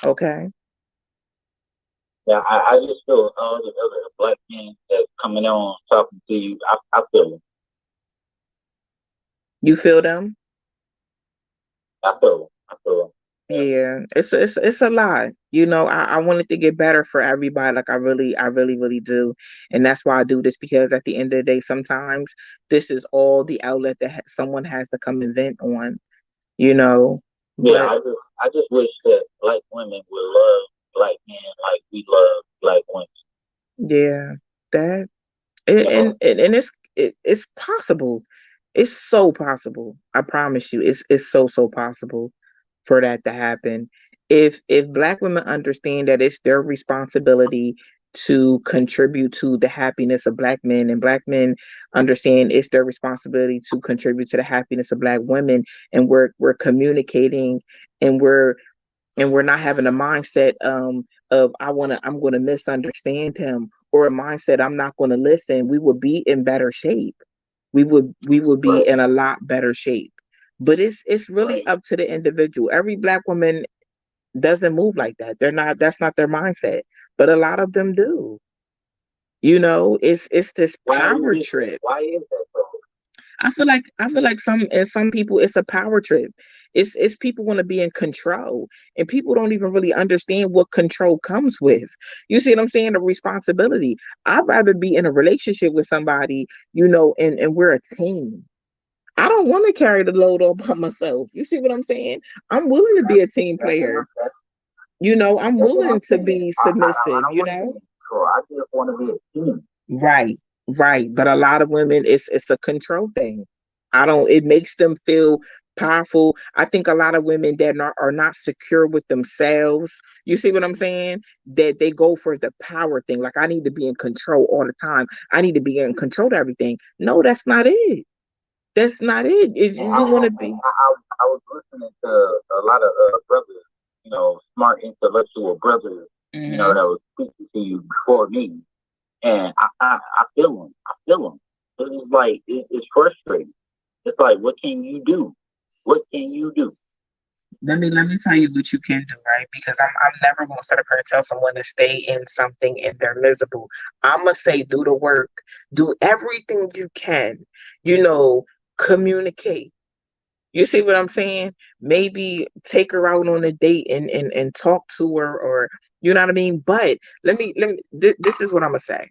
Okay. Yeah, I just feel all the other black men that's coming on talking to you. I feel them. You feel them? I feel them. I feel them. Yeah. Yeah, it's a lot. I want it to get better for everybody. Like I really do, and that's why I do this because at the end of the day, sometimes this is all the outlet that someone has to come and vent on. You know, Yeah, but I just wish that black women would love black men like we love black women. yeah, that You know? and it's possible. It's so possible. I promise you, it's so possible for that to happen. If black women understand that it's their responsibility to contribute to the happiness of black men, and black men understand it's their responsibility to contribute to the happiness of black women, and we're communicating, and we're not having a mindset of I'm gonna misunderstand him, or a mindset I'm not gonna listen, we would be in better shape. We would be Right. in a lot better shape. But it's really Right. up to the individual. Every black woman doesn't move like that. That's not their mindset. But a lot of them do. It's this Why power is that? trip. Why is that, bro? I feel like some people it's a power trip. It's people want to be in control, and people don't even really understand what control comes with. You see what I'm saying? The responsibility. I'd rather be in a relationship with somebody, and we're a team. I don't want to carry the load all by myself. You see what I'm saying? I'm willing to be a team player. I'm That's what willing I'm to saying. be I submissive, don't want to be in control. I just want to be a team. Right, right. But a lot of women, it's a control thing. I don't. It makes them feel powerful. I think a lot of women that are not secure with themselves. You see what I'm saying? That they go for the power thing. Like I need to be in control all the time. I need to be in control of everything. No, that's not it. That's not it. If And you want to be. I was listening to a lot of brothers, smart intellectual brothers, Hmm. that was speaking to you before me, and I feel them. I feel them. It's like it's frustrating. It's like, what can you do? What can you do? Let me tell you what you can do, right? Because I'm never gonna sit up here and tell someone to stay in something and they're miserable. I'm gonna say do the work, do everything you can, you know, communicate. You see what I'm saying? Maybe take her out on a date and talk to her, or you know what I mean? But this is what I'm gonna say.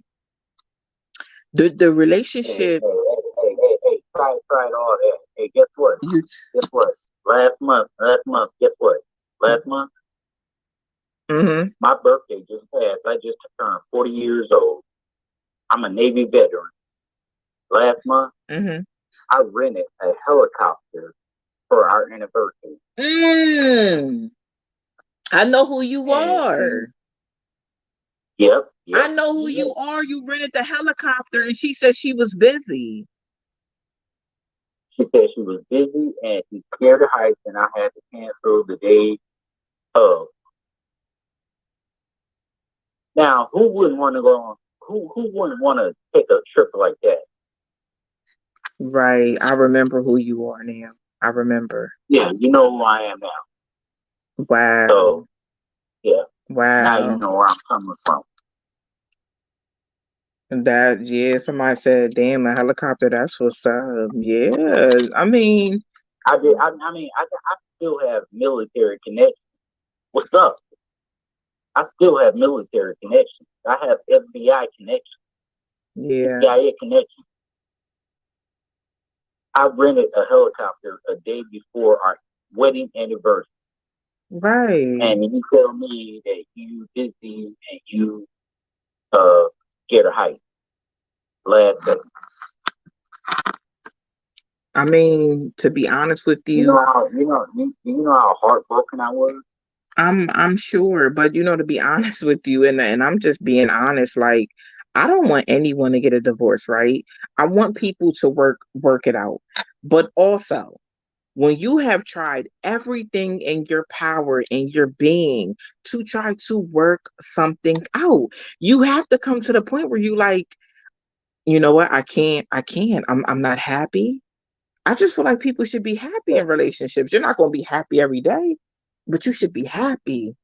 The Hey, relationship hey, hey, hey, hey, hey, try all that. Hey, guess what? you Guess what? Last month, guess what? Last month, mm-hmm, my birthday just passed. I just turned 40 years old. I'm a Navy veteran. Last month, mm-hmm. I rented a helicopter for our anniversary. Mm, I know who you And she, are. yep, I yep, know who yep. you are. You rented the helicopter and she said she was busy. She said she was busy and she's scared of heights, and I had to cancel the day of. Now, who wouldn't want to go on? Who wouldn't want to take a trip like that? Right. I remember who you are now. I remember. Yeah, you know who I am now. Wow. So yeah, now you Wow. know where I'm coming from. That, yeah, somebody said, damn, a helicopter, that's what's up. Yeah. I mean, I did. I still have military connections. What's up? I still have military connections. I have FBI connections, yeah. CIA connections. I rented a helicopter a day before our wedding anniversary, Right. and you tell me that you busy and you uh scared of heights. Last day. I mean, to be honest with You you, know how you know how heartbroken I was. I'm sure, but to be honest with you, and I'm just being honest, like I don't want anyone to get a divorce, right? I want people to work it out. But also, when you have tried everything in your power in your being to try to work something out, you have to come to the point where you like, you know what, I can't. I'm not happy. I just feel like people should be happy in relationships. You're not gonna be happy every day, but you should be happy.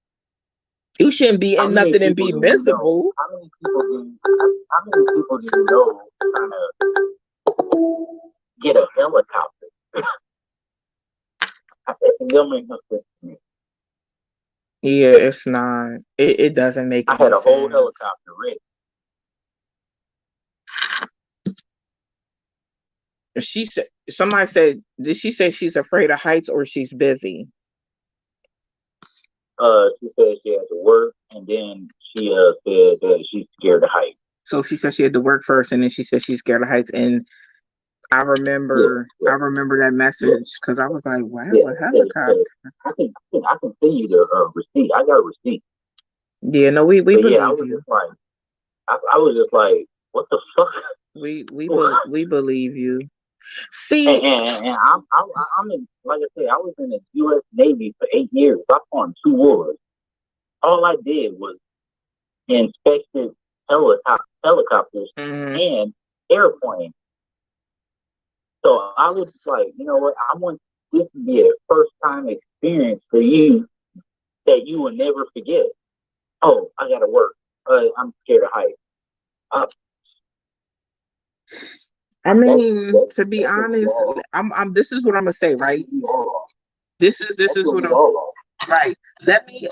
You shouldn't be How in many nothing and people be do you know? miserable. How many people do you know trying to get a helicopter? It don't make no sense to me. Yeah, it's not. It doesn't make I had any a whole sense. helicopter ready. She said, somebody said, did she say she's afraid of heights or she's busy? She said she had to work, and then she said that she's scared of heights. So she said she had to work first, and then she said she's scared of heights. And I Yeah, remember, I yeah, remember that yeah, message because I was like, wow, yeah. a Cause helicopter. I can send you the receipt. I got a receipt. Yeah, no, we But yeah, I believe was you. just like, I was just like, what the fuck? We believe you. And, See, and, and I'm in, like I said, I was in the U.S. Navy for 8 years. I fought in 2 wars. All I did was inspected helicopters mhm, and airplanes. So I was like, you know what? I want this to be a first time experience for you that you will never forget. Oh, I gotta work. I'm scared of heights. Uh, I that's mean, that to be that threw me honest, all off. I'm. This is what I'm gonna say, That right? threw me all off. This That is threw what me I'm. all off. Right. Let me.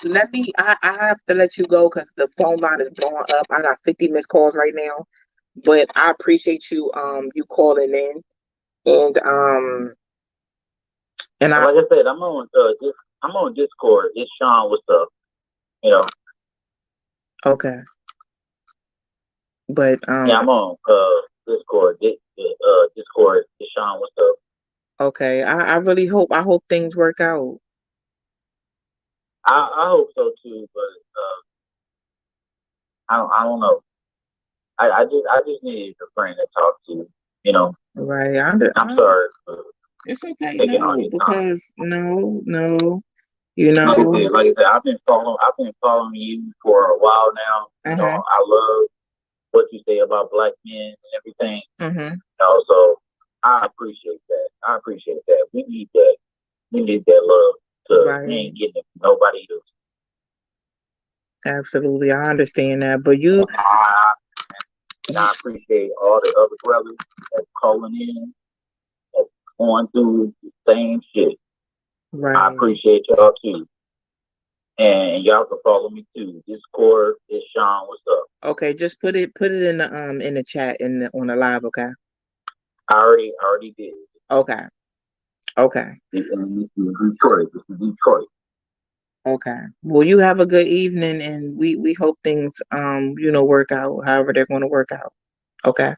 I have to let you go because the phone line is blowing up. I got 50 missed calls right now, but I appreciate you calling in and And I like I said, I'm on Discord. It's Sean. What's up? You know. Okay. But Yeah, I'm on Discord. Discord. Deshaun, what's up? okay. I really hope things work out. I hope so too, but I don't know. I just need a friend to talk to. You know. Right. I'm sorry for It's okay. taking all No, your time. because no, you Like I know. said, I've been following you for a while now. You know, Uh-huh. I love what you say about black men and everything. Mm-hmm. You know, so I appreciate that. I appreciate that. We need that. We need that love. Cause we Right. ain't getting it from nobody else. Absolutely. I understand that. But you And I appreciate all the other brothers that's calling in, that's going through the same shit. I right. appreciate y'all too. And y'all can follow me too. Discord is Sean. What's up? Okay, just put it in the chat on the live, okay? I already did. Okay. Okay. And this is Detroit. This is Detroit. Okay. Well, you have a good evening, and we hope things work out however they're going to work out. Okay.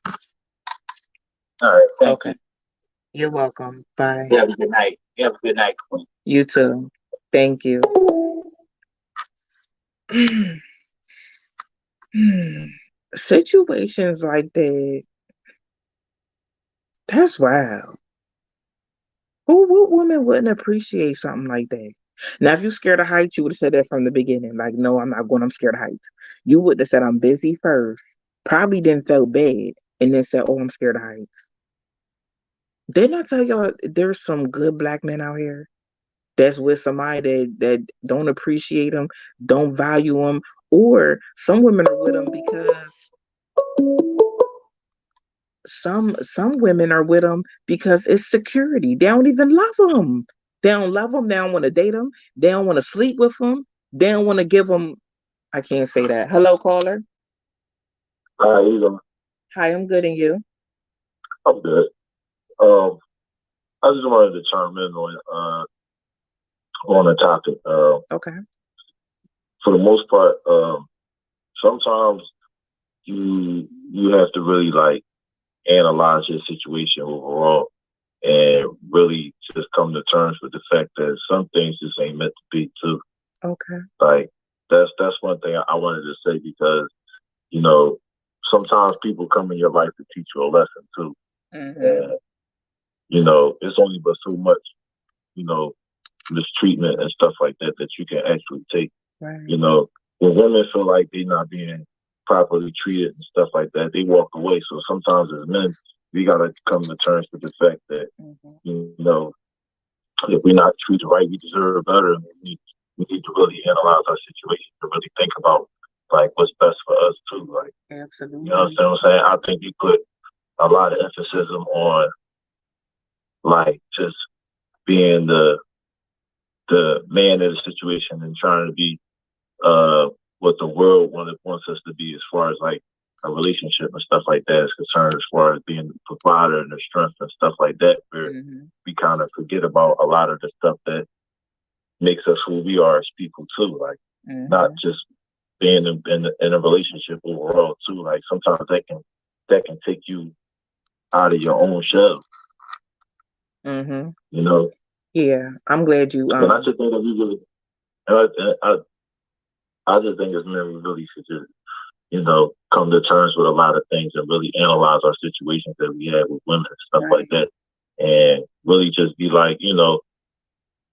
All right. Thank Okay. you. You're welcome. Bye. You have a good night. You have a good night, Queen. You too. Thank you. Situations like that, that's wild. What woman wouldn't appreciate something like that? Now, if you're scared of heights, you would have said that from the beginning. Like, no, I'm not going, I'm scared of heights. You would have said, I'm busy first. Probably didn't feel bad. And then said, oh, I'm scared of heights. Didn't I tell y'all there's some good black men out here that's with somebody that don't appreciate them, don't value them, or some women are with them because some women are with them because it's security. They don't even love them. They don't love them. They don't want to date them. They don't want to sleep with them. They don't want to give them. I can't say that. Hello, caller. You know, Hi, I'm good, and you? I'm good. Um, I just wanted to chime in on the topic. Okay. For the most part, sometimes you have to really like analyze your situation overall and really just come to terms with the fact that some things just ain't meant to be too. Okay. Like that's one thing I wanted to say because you know sometimes people come in your life to teach you a lesson too, Mm-hmm. and you know it's only but so much you know mistreatment and stuff like that that you can actually take. Right. You know, when women feel like they're not being properly treated and stuff like that, they walk away. So sometimes as men, we gotta come to terms with the fact that Mm-hmm. you know if we're not treated right, we deserve better. And we need to really analyze our situation to really think about like what's best for us too. Like you know Absolutely. what I'm saying? I think you put a lot of emphasis on like just being the man of the situation and trying to be uh, what the world wants us to be as far as like a relationship and stuff like that is concerned, as far as being the provider and the strength and stuff like that, where Mm-hmm. we kind of forget about a lot of the stuff that makes us who we are as people too. Like not Mm-hmm. just being in a relationship overall too. Like sometimes that can take you out of your own shell, Mm-hmm. you know. Yeah, I'm glad you And I just think that we really, I just think as men we really should just come to terms with a lot of things and really analyze our situations that we have with women and stuff like right. that. And really just be like, if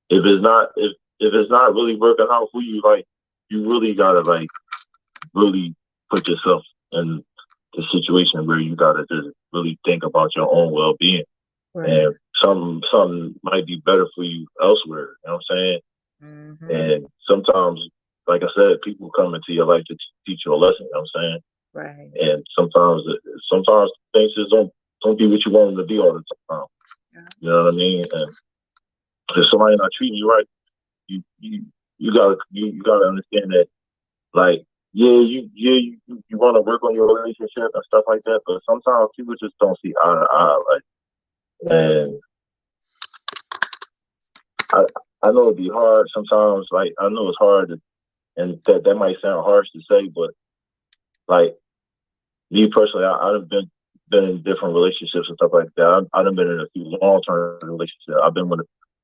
it's not really working out for you, like you really gotta like really put yourself in the situation where you gotta just really think about your own well being. Right. And something might be better for you elsewhere, you know what I'm saying? Mm-hmm. And sometimes, like I said, people come into your life to teach you a lesson, you know what I'm saying? Right. And sometimes things just don't be what you want them to be all the time. Yeah. You know what I mean? And if somebody not treating you right, you gotta understand that. Like, you want to work on your relationship and stuff like that, but sometimes people just don't see eye to eye. Like, Right. and I I know it'd be hard sometimes. Like, I know it's hard and that might sound harsh to say, but like me personally, I've been in different relationships and stuff like that. I've been in a few long term relationships. I've been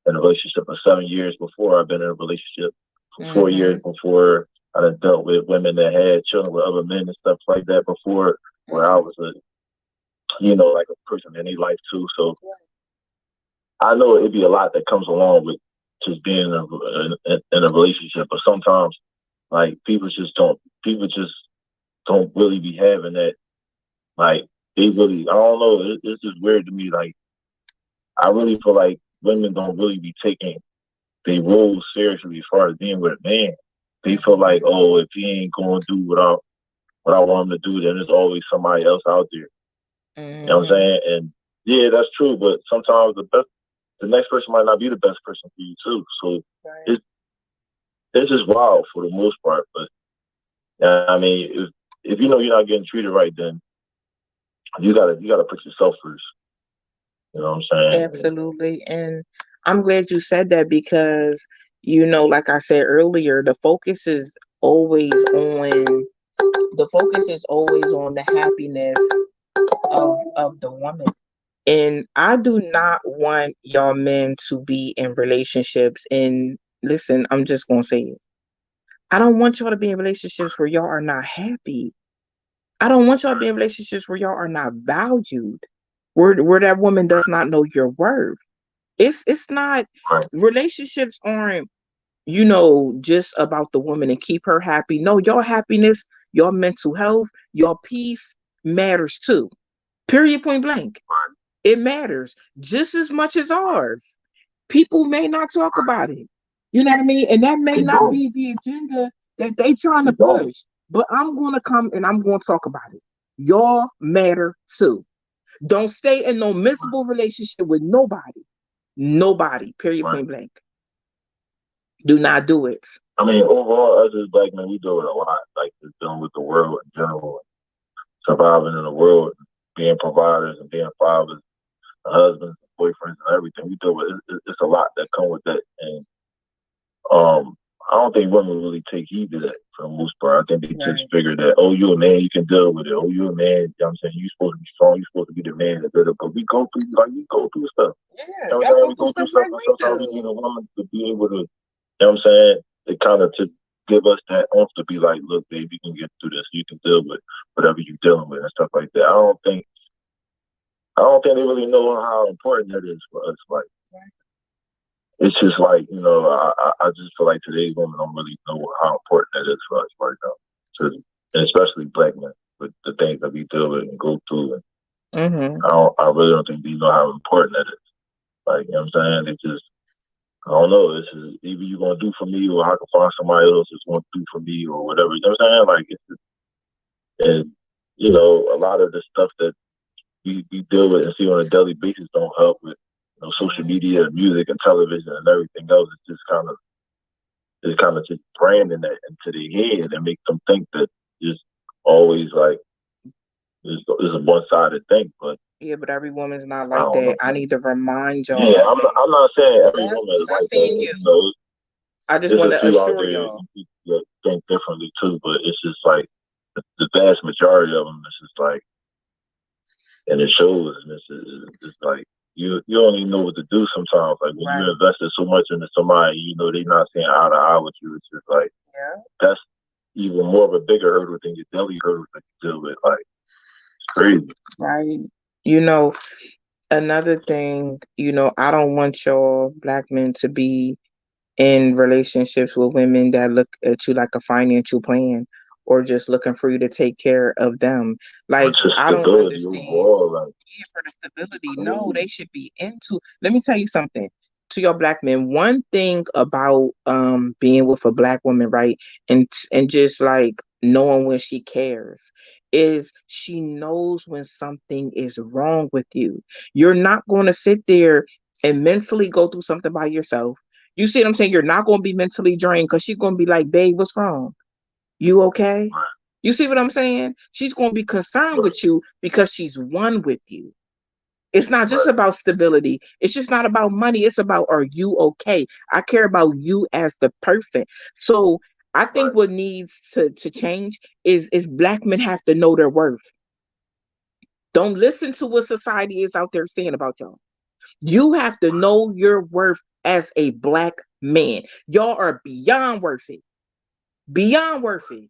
in a relationship for 7 years before. I've been in a relationship for 4 years before. I done dealt with women that had children with other men and stuff like that before, where I was like a person in their life too. So I know it'd be a lot that comes along with just being in a relationship, but sometimes like people just don't really be having that. Like they really, I don't know. It's just weird to me. Like I really feel like women don't really be taking their roles seriously as far as being with a man. They feel like, oh, if he ain't going to do what I want him to do, then there's always somebody else out there. You know what I'm saying? And yeah, that's true. But sometimes the next person might not be the best person for you too. So it's just wild for the most part. But I mean, if you know you're not getting treated right, then you gotta put yourself first. You know what I'm saying? Absolutely. And I'm glad you said that because, like I said earlier, the focus is always on the happiness of the woman. And I do not want y'all men to be in relationships. And listen, I'm just gonna say it. I don't want y'all to be in relationships where y'all are not happy. I don't want y'all to be in relationships where y'all are not valued, where that woman does not know your worth. It's not relationships aren't, just about the woman and keep her happy. No, your happiness, your mental health, your peace matters too. Period, point blank. It matters just as much as ours. People may not talk about it. You know what I mean? And that may not be the agenda that they trying to push. But I'm gonna come and I'm gonna talk about it. Y'all matter too. Don't stay in no miserable relationship with nobody. Nobody. Period, point blank. Do not do it. I mean, overall, us as black men, we do it a lot. Like just dealing with the world in general, surviving in the world, being providers and being fathers, husbands, boyfriends, and everything. We deal with it's a lot that come with that, and I don't think women really take heed to that for the most part. I think they just figure that, oh, you're a man, you can deal with it. Oh, you're a man, you know what I'm saying? You're supposed to be strong. You're supposed to be the man that did it. But we go through stuff. Yeah, Sometimes we go through stuff, and sometimes we need a woman to be able to, you know what I'm saying? To kind of to give us that oomph to be like, look, babe, you can get through this. You can deal with whatever you're dealing with and stuff like that. I don't think they really know how important that is for us. Like, it's just like, I just feel like today's women don't really know how important that is for us right now. So, and especially black men with the things that we deal with and go through. And I really don't think they know how important that is. Like, you know what I'm saying? They just, I don't know. This is either you're going to do for me or I can find somebody else that's going to do for me or whatever. You know what I'm saying? Like, it's just, and, a lot of the stuff that we deal with and see on a daily basis don't help with social media, music, and television, and everything else. It's kind of just branding that into their head and make them think that it's always like it's a one sided thing. But yeah, but every woman's not like that. Know. I need to remind y'all. Yeah, I'm not saying every woman is like that. I just want to assure y'all. That think differently too, but it's just like the vast majority of them is just like. And it shows, and it's like you don't even know what to do sometimes. Like when you invested so much into somebody, they're not seeing eye to eye with you. It's just like that's even more of a bigger hurdle than your daily hurdles that you deal with. Like it's crazy. Right. Another thing, I don't want y'all black men to be in relationships with women that look at you like a financial plan or just looking for you to take care of them. Like, I don't understand. For the stability, no, they should be into. Let me tell you something to your black men. One thing about being with a black woman, right, and just like knowing when she cares is she knows when something is wrong with you. You're not going to sit there and mentally go through something by yourself. You see what I'm saying? You're not going to be mentally drained because she's going to be like, babe, what's wrong? You okay? You see what I'm saying? She's going to be concerned with you because she's one with you. It's not just about stability. It's just not about money. It's about, are you okay? I care about you as the person. So I think what needs to change is black men have to know their worth. Don't listen to what society is out there saying about y'all. You have to know your worth as a black man. Y'all are beyond worth it. Beyond worth it.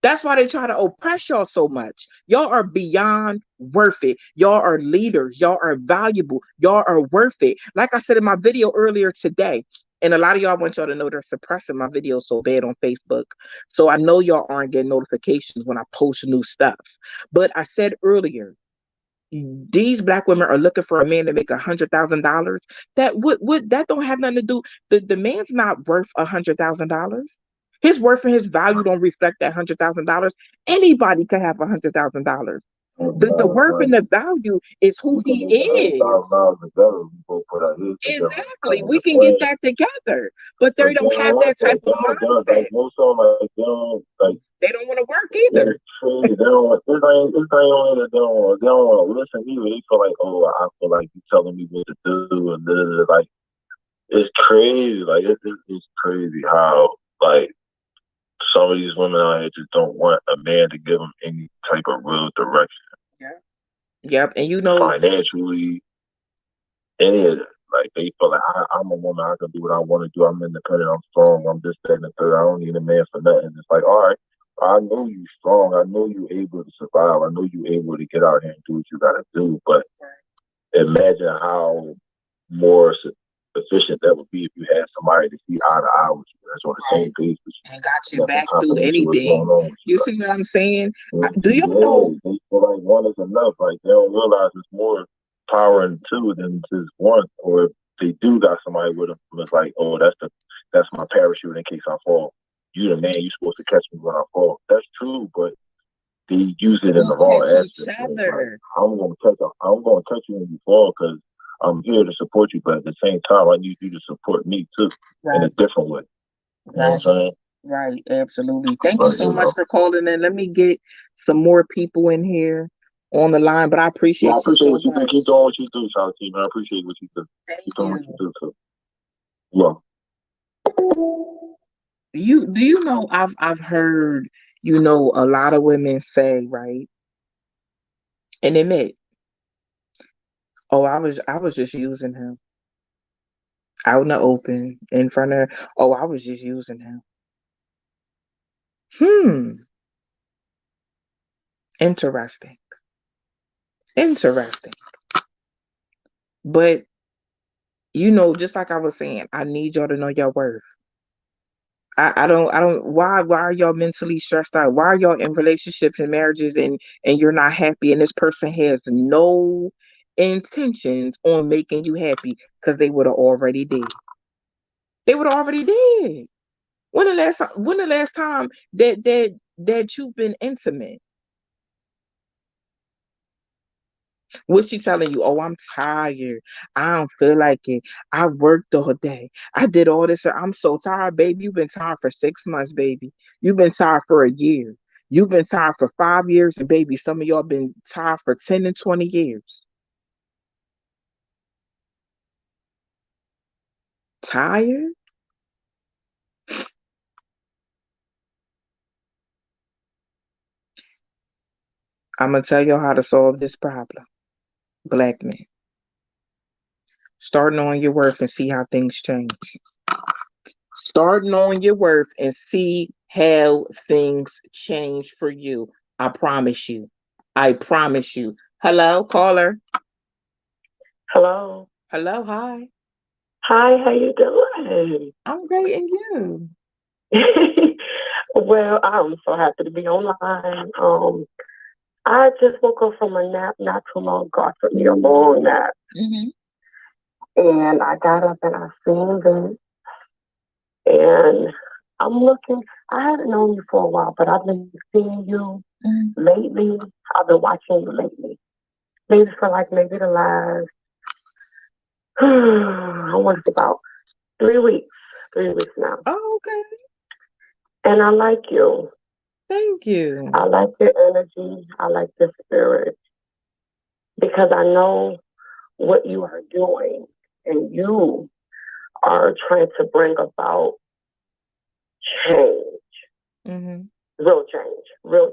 That's why they try to oppress y'all so much. Y'all are beyond worth it. Y'all are leaders. Y'all are valuable. Y'all are worth it. Like I said in my video earlier today, and a lot of y'all want y'all to know they're suppressing my videos so bad on Facebook. So I know y'all aren't getting notifications when I post new stuff. But I said earlier, these black women are looking for a man to make $100,000. That don't have nothing to do. The man's not worth $100,000. His worth and his value don't reflect that $100,000. Anybody can have $100,000. The worth and the value is who he is. Exactly. We can get that together, but they don't have that type of mindset. They don't want to work either. They don't want. They don't want to listen either. They feel like, oh, I feel like you're telling me what to do, and like it's crazy. Like it's crazy how like some of these women out here just don't want a man to give them any type of real direction. Yeah. Yep. And you know, financially, any of it. Like they feel like I'm a woman, I can do what I want to do. I'm independent, I'm strong, I'm this, that, and the third. I don't need a man for nothing. It's like, all right, I know you strong, I know you able to survive, I know you able to get out here and do what you gotta do. But imagine how more efficient that would be if you had somebody to see eye to eye with you, that's on the same page with you, and got you back through anything. You see what I'm saying? Do you know? They feel like one is enough. Like they don't realize it's more power in two than just one. Or if they do got somebody with them, it's like, oh, that's my parachute in case I fall. You the man, you supposed to catch me when I fall. That's true, but they use it in the wrong aspect. Like, I'm gonna catch you when you fall because I'm here to support you, but at the same time, I need you to support me too in a different way. You know what I'm saying? Right, absolutely. Thank you so much for calling in. Let me get some more people in here on the line, but I appreciate you so much. Keep doing what you do, South Team. I appreciate what you do. Keep doing what you do too. Yeah. Do you know I've heard, you know, a lot of women say, right, and admit, oh, I was just using him out in the open in front of her. Oh, I was just using him. Interesting. Interesting. But you know, just like I was saying, I need y'all to know your worth. I don't why are y'all mentally stressed out? Why are y'all in relationships and marriages and you're not happy and this person has no intentions on making you happy because they would have already did. They would have already did. When the last time that you've been intimate? What's she telling you? Oh, I'm tired. I don't feel like it. I worked all day. I did all this. I'm so tired, baby. You've been tired for 6 months, baby. You've been tired for a year. You've been tired for 5 years, and baby, some of y'all been tired for 10 and 20 years. Tired? I'm gonna tell y'all how to solve this problem. Black men. Start knowing your worth and see how things change. Start knowing your worth and see how things change for you. I promise you. I promise you. Hello, caller. Hello. Hello, hi. Hi, how you doing? I'm great, and you? Well, I'm so happy to be online. I just woke up from a nap not too long ago. I took me a long nap. Mm-hmm. And I got up and I seen this. And I'm looking, I haven't known you for a while, but I've been seeing you lately. I've been watching you lately. Maybe for like maybe the last, I want to say about 3 weeks. 3 weeks now. Oh, okay. And I like you. Thank you. I like your energy. I like your spirit. Because I know what you are doing. And you are trying to bring about change. Real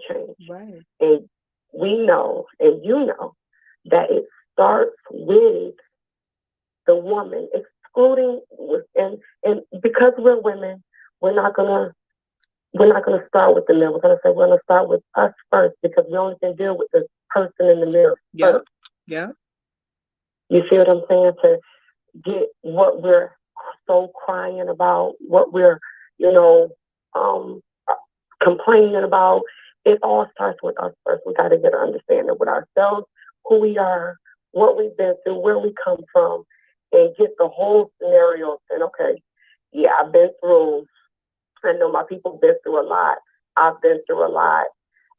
change. Right. And we know, and you know, that it starts with the woman, excluding and because we're women, we're not gonna start with the men. We're gonna say we're gonna start with us first because we only can deal with the person in the mirror first. Yeah. You see what I'm saying? To get what we're so crying about, what we're, you know, um, complaining about. It all starts with us first. We got to get an understanding with ourselves, who we are, what we've been through, where we come from, and get the whole scenario. And okay, yeah, I've been through. I know my people been through a lot. I've been through a lot.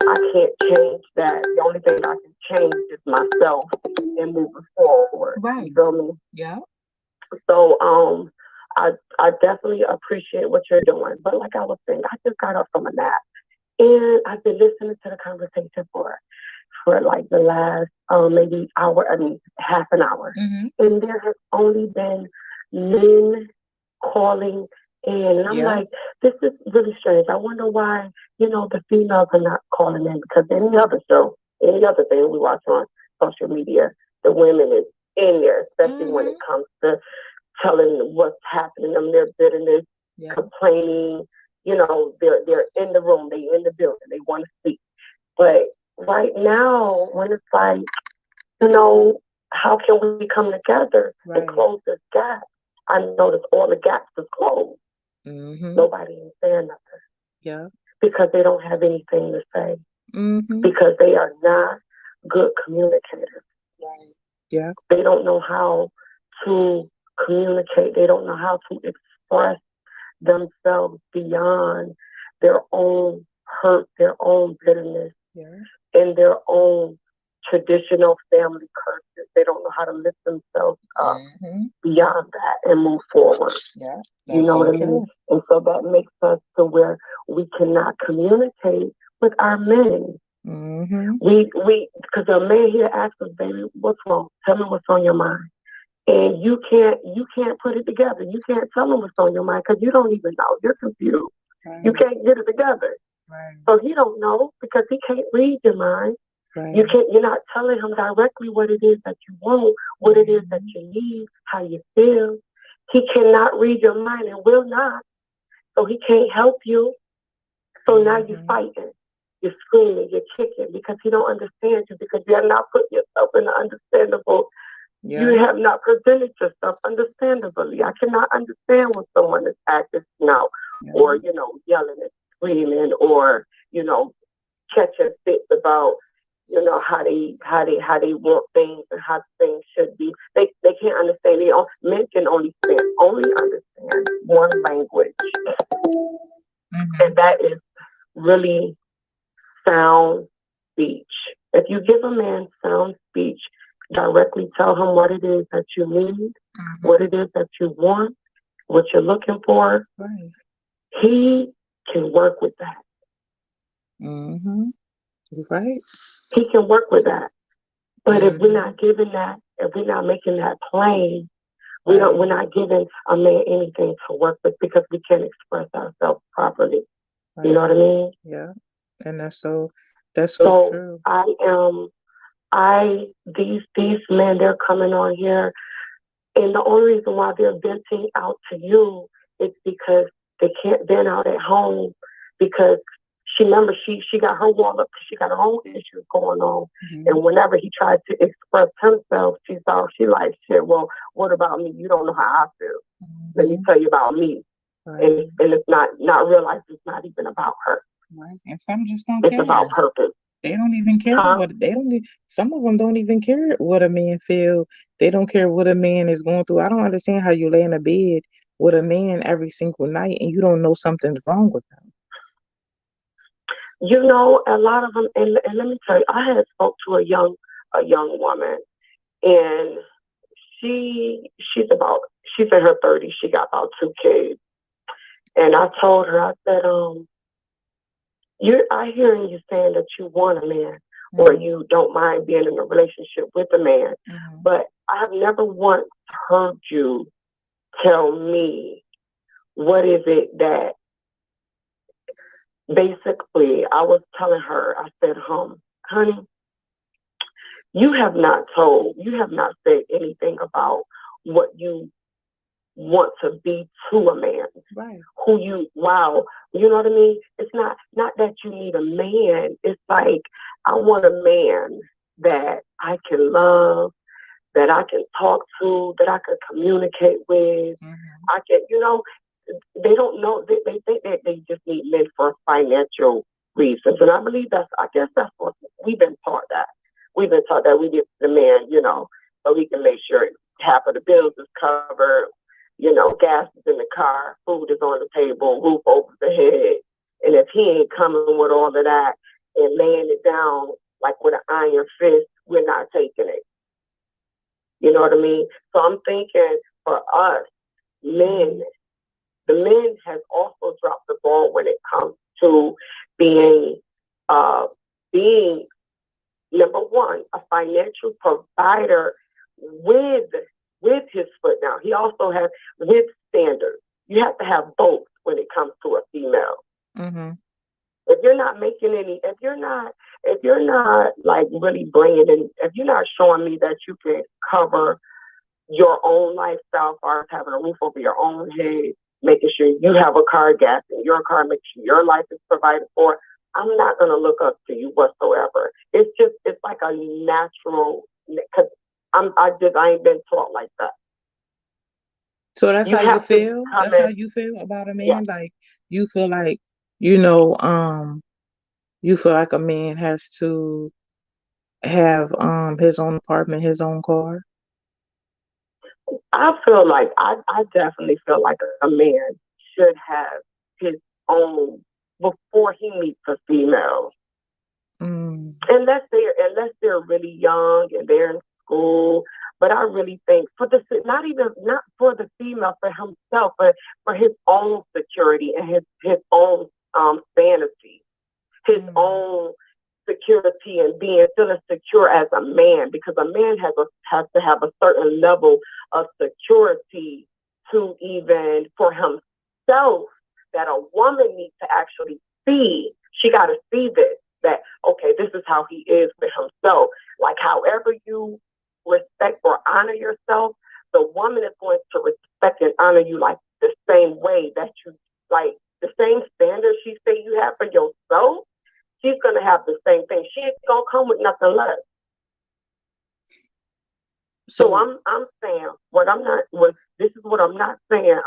I can't change that. The only thing I can change is myself and moving forward. Right. You feel me? Yeah. So I definitely appreciate what you're doing. But like I was saying, I just got up from a nap and I've been listening to the conversation for like the last maybe hour, half an hour. And there has only been men calling in. And I'm like, this is really strange. I wonder why, the females are not calling in, because any other show, any other thing we watch on social media, the women is in there, especially when it comes to telling what's happening, their bitterness, complaining. They're in the room, they in the building, they want to speak. But right now, when it's like, how can we come together and close this gap? I notice all the gaps is closed. Nobody is saying nothing. Yeah. Because they don't have anything to say. Because they are not good communicators. Right. Yeah. They don't know how to communicate. They don't know how to express themselves beyond their own hurt, their own bitterness, and their own traditional family curses. They don't know how to lift themselves up beyond that and move forward. Yeah, you know what I mean? And so that makes us to where we cannot communicate with our men. We because a man here asks us, baby, what's wrong? Tell me what's on your mind. And you can't put it together. You can't tell him what's on your mind because you don't even know. You're confused. You can't get it together. So he don't know because he can't read your mind. You're not telling him directly what it is that you want, what it is that you need, how you feel. He cannot read your mind and will not. So he can't help you. So now you're fighting. You're screaming, you're kicking because he don't understand you, because you have not put yourself in the understandable. You have not presented yourself understandably. I cannot understand when someone is acting out or, yelling and screaming or, catching fits about, how they want things and how things should be. They can't understand. Men can only understand one language. And that is really sound speech. If you give a man sound speech, directly tell him what it is that you need, what it is that you want, what you're looking for. He can work with that. Right. He can work with that. But if we're not giving that, if we're not making that plain, we're not giving a man anything to work with because we can't express ourselves properly. You know what I mean? Yeah. And that's so true. These men, they're coming on here, and the only reason why they're venting out to you is because they can't vent out at home, because she got her wall up because she got her own issues going on. And whenever he tried to express himself, she like, shit, well, what about me? You don't know how I feel. Let me tell you about me. And it's not realize it's not even about her. Right. And some just don't care. It's about purpose. They don't even care some of them don't even care what a man feel. They don't care what a man is going through. I don't understand how you lay in a bed with a man every single night and you don't know something's wrong with them. A lot of them, and let me tell you, I had spoke to a young woman, and she's in her 30s. She got about 2 kids, and I told her, I said, I hear you saying that you want a man, or you don't mind being in a relationship with a man, but I have never once heard you tell me what is it that basically, I was telling her, I said, honey, you have not said anything about what you want to be to a man. Right. Wow, you know what I mean? It's not that you need a man. It's like, I want a man that I can love, that I can talk to, that I can communicate with. Mm-hmm. I can, they don't know, they think that they just need men for financial reasons. And I guess that's what we've been taught that. We've been taught that we get the man, so he can make sure half of the bills is covered, gas is in the car, food is on the table, roof over the head. And if he ain't coming with all of that and laying it down like with an iron fist, we're not taking it. You know what I mean? So I'm thinking, for us, men, the men has also dropped the ball when it comes to being, being number one, a financial provider with his foot down. He also has with standards. You have to have both when it comes to a female. Mm-hmm. If you're not making any, if you're not like really bringing in, if you're not showing me that you can cover your own lifestyle, as far as having a roof over your own head, making sure you have a car, gas in your car, making sure your life is provided for, I'm not going to look up to you whatsoever. It's like a natural, because I ain't been taught like that. So that's how you feel? That's how you feel about a man? Yeah. Like, you feel like, you feel like a man has to have his own apartment, his own car? I feel like I definitely feel like a man should have his own before he meets a female. Unless they're really young and they're in school. But I really think not for the female, for himself, but for his own security and his own sanity, his own security and feeling secure as a man, because a man has to have a certain level of security to even for himself, that a woman needs to actually see. She got to see this, that, okay, this is how he is with himself. Like, however you respect or honor yourself, the woman is going to respect and honor you like the same way that you, like, the same standards she say you have for yourself. She's going to have the same thing. She ain't going to come with nothing less. So I'm saying this is what I'm not saying.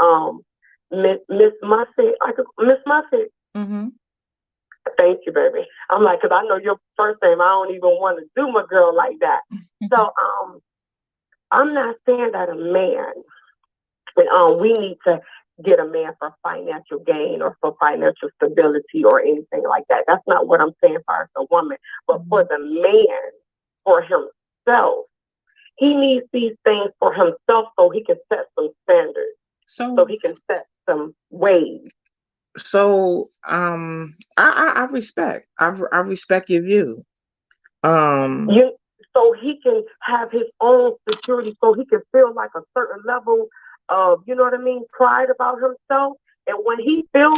Miss Muffet, Miss Muffet. Mm-hmm. Thank you, baby. I'm like, because I know your first name. I don't even want to do my girl like that. So I'm not saying that a man, and we need to get a man for financial gain or for financial stability or anything like that. That's not what I'm saying for a woman. But for the man, for himself, he needs these things for himself so he can set some standards. So he can set some ways. So I respect your view. So he can have his own security, so he can feel like a certain level of, you know what I mean, pride about himself. And when he feel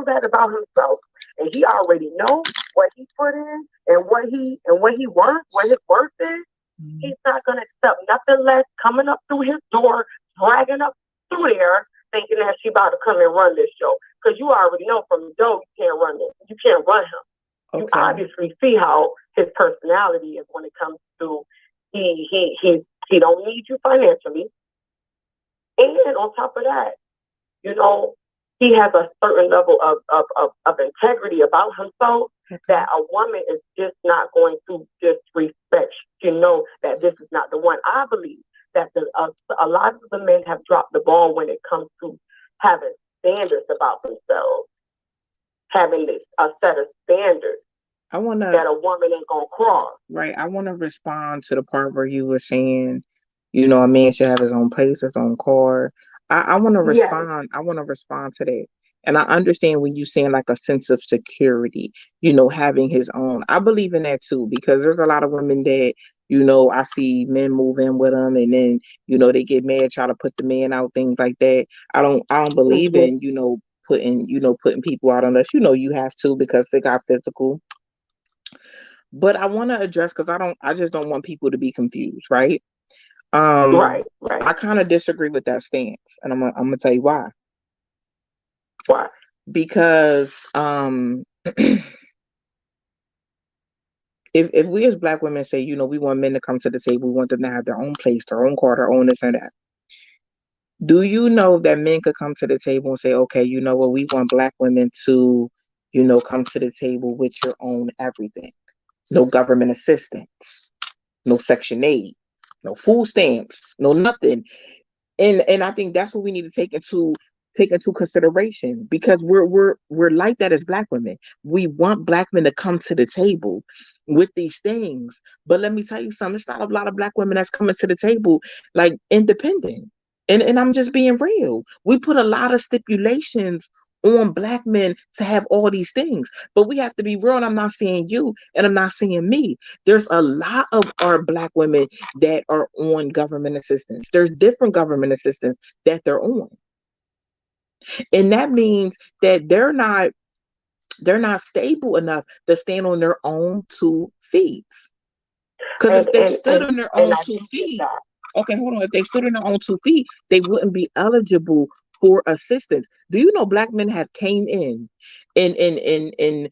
that about himself, and he already know what he put in and what he worth, what his worth is, he's not gonna accept nothing less coming up through his door, dragging up through there, thinking that she about to come and run this show. Because you already know from the door you can't run this. You can't run him. Okay. You obviously see how his personality is when it comes to he don't need you financially. And on top of that, he has a certain level of integrity about himself that a woman is just not going to disrespect. That this is not the one. I believe that a lot of the men have dropped the ball when it comes to having standards about themselves, having a set of standards that a woman ain't gonna cross. Right. I want to respond to the part where you were saying, a man should have his own place, his own car. I want to respond. Yes. I want to respond to that. And I understand when you're saying like a sense of security, having his own. I believe in that too, because there's a lot of women that, I see men move in with them and then, they get mad, try to put the man out, things like that. I don't believe in, putting people out unless you have to because they got physical. But I want to address because I just don't want people to be confused, right? Right. I kind of disagree with that stance, and I'm gonna tell you why. Why? Because if we as Black women say, we want men to come to the table, we want them to have their own place, their own car, their own this and that. Do you know that men could come to the table and say, okay, you know what, we want Black women to, come to the table with your own everything. No government assistance, no Section 8, no food stamps, no nothing. And I think that's what we need to take into consideration because we're like that as Black women. We want Black men to come to the table with these things. But let me tell you something, it's not a lot of Black women that's coming to the table like independent. And I'm just being real. We put a lot of stipulations on Black men to have all these things. But we have to be real, and I'm not saying you and I'm not saying me. There's a lot of our Black women that are on government assistance. There's different government assistance that they're on. And that means that they're not stable enough to stand on their own 2 feet. Because if they stood on their own 2 feet, okay, hold on. If they stood on their own 2 feet, they wouldn't be eligible for assistance. Do you know Black men have came in and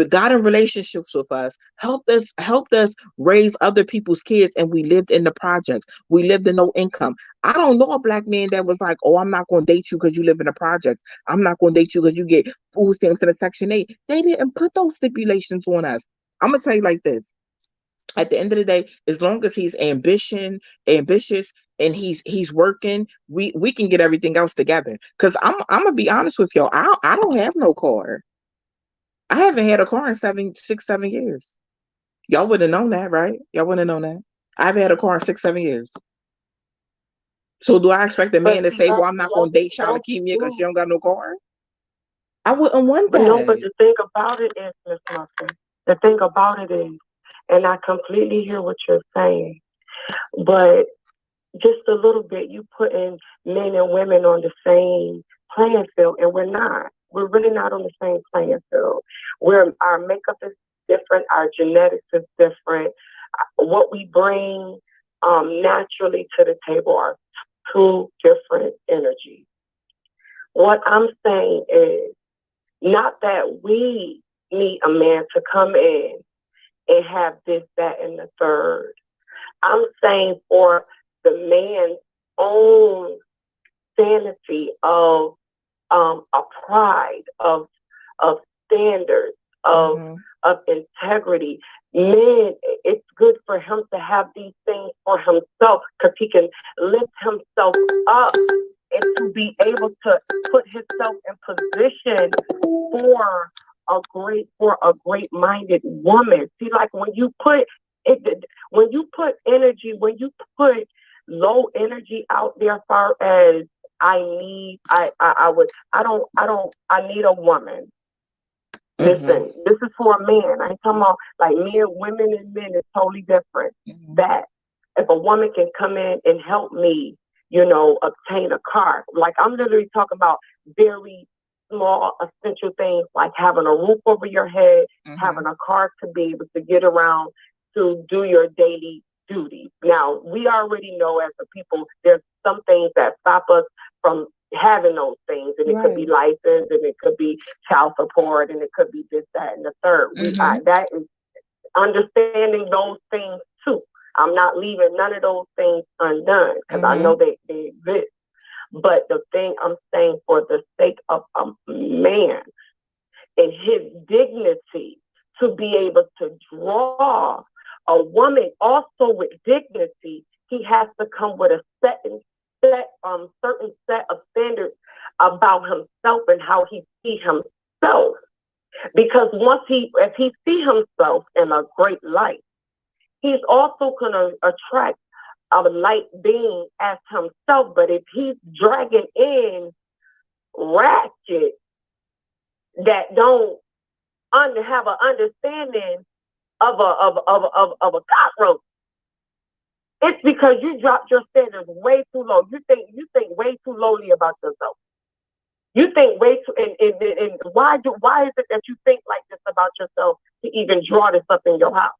got in relationships with us, helped us raise other people's kids, and we lived in the projects. We lived in no income. I don't know a Black man that was like, oh, I'm not going to date you because you live in the projects. I'm not going to date you because you get food stamps in the Section 8. They didn't put those stipulations on us. I'm going to tell you like this. At the end of the day, as long as he's ambitious, and he's working, we can get everything else together. Cause I'm gonna be honest with y'all. I don't have no car. I haven't had a car in 7 years. Y'all wouldn't have known that, right? Y'all wouldn't have known that. I haven't had a car in 6 7 years. So do I expect a man to say, "Well, I'm not gonna date Shala Kimia because she don't got no car"? I wouldn't want that. No, but the thing about it is, Miss Muffin, the thing about it is, and I completely hear what you're saying, but just a little bit, you putting men and women on the same playing field, and we're not. We're really not on the same playing field. Our makeup is different, our genetics is different. What we bring naturally to the table are 2 different energies. What I'm saying is not that we need a man to come in and have this, that, and the third. I'm saying for the man's own sanity of a pride, of standards, of integrity. Men, it's good for him to have these things for himself because he can lift himself up and to be able to put himself in position for a great-minded woman. See, like when you put energy, when you put low energy out there, as far as I need a woman. Listen, this is for a man. I ain't talking about like men, women, and men is totally different. That if a woman can come in and help me, obtain a car, like I'm literally talking about very small essential things like having a roof over your head, having a car to be able to get around to do your daily duties. Now, we already know as a people, there's some things that stop us from having those things, and it could be license, and it could be child support, and it could be this, that, and the third. That is understanding those things too. I'm not leaving none of those things undone because I know they exist. But the thing I'm saying, for the sake of a man and his dignity, to be able to draw a woman also with dignity, he has to come with a certain set of standards about himself and how he sees himself. Because if he sees himself in a great light, he's also going to attract a light being as himself. But if he's dragging in ratchet that don't have an understanding of a cockroach, it's because you dropped your standards way too low. You think way too lowly about yourself. You think way too, and why is it that you think like this about yourself to even draw this up in your house?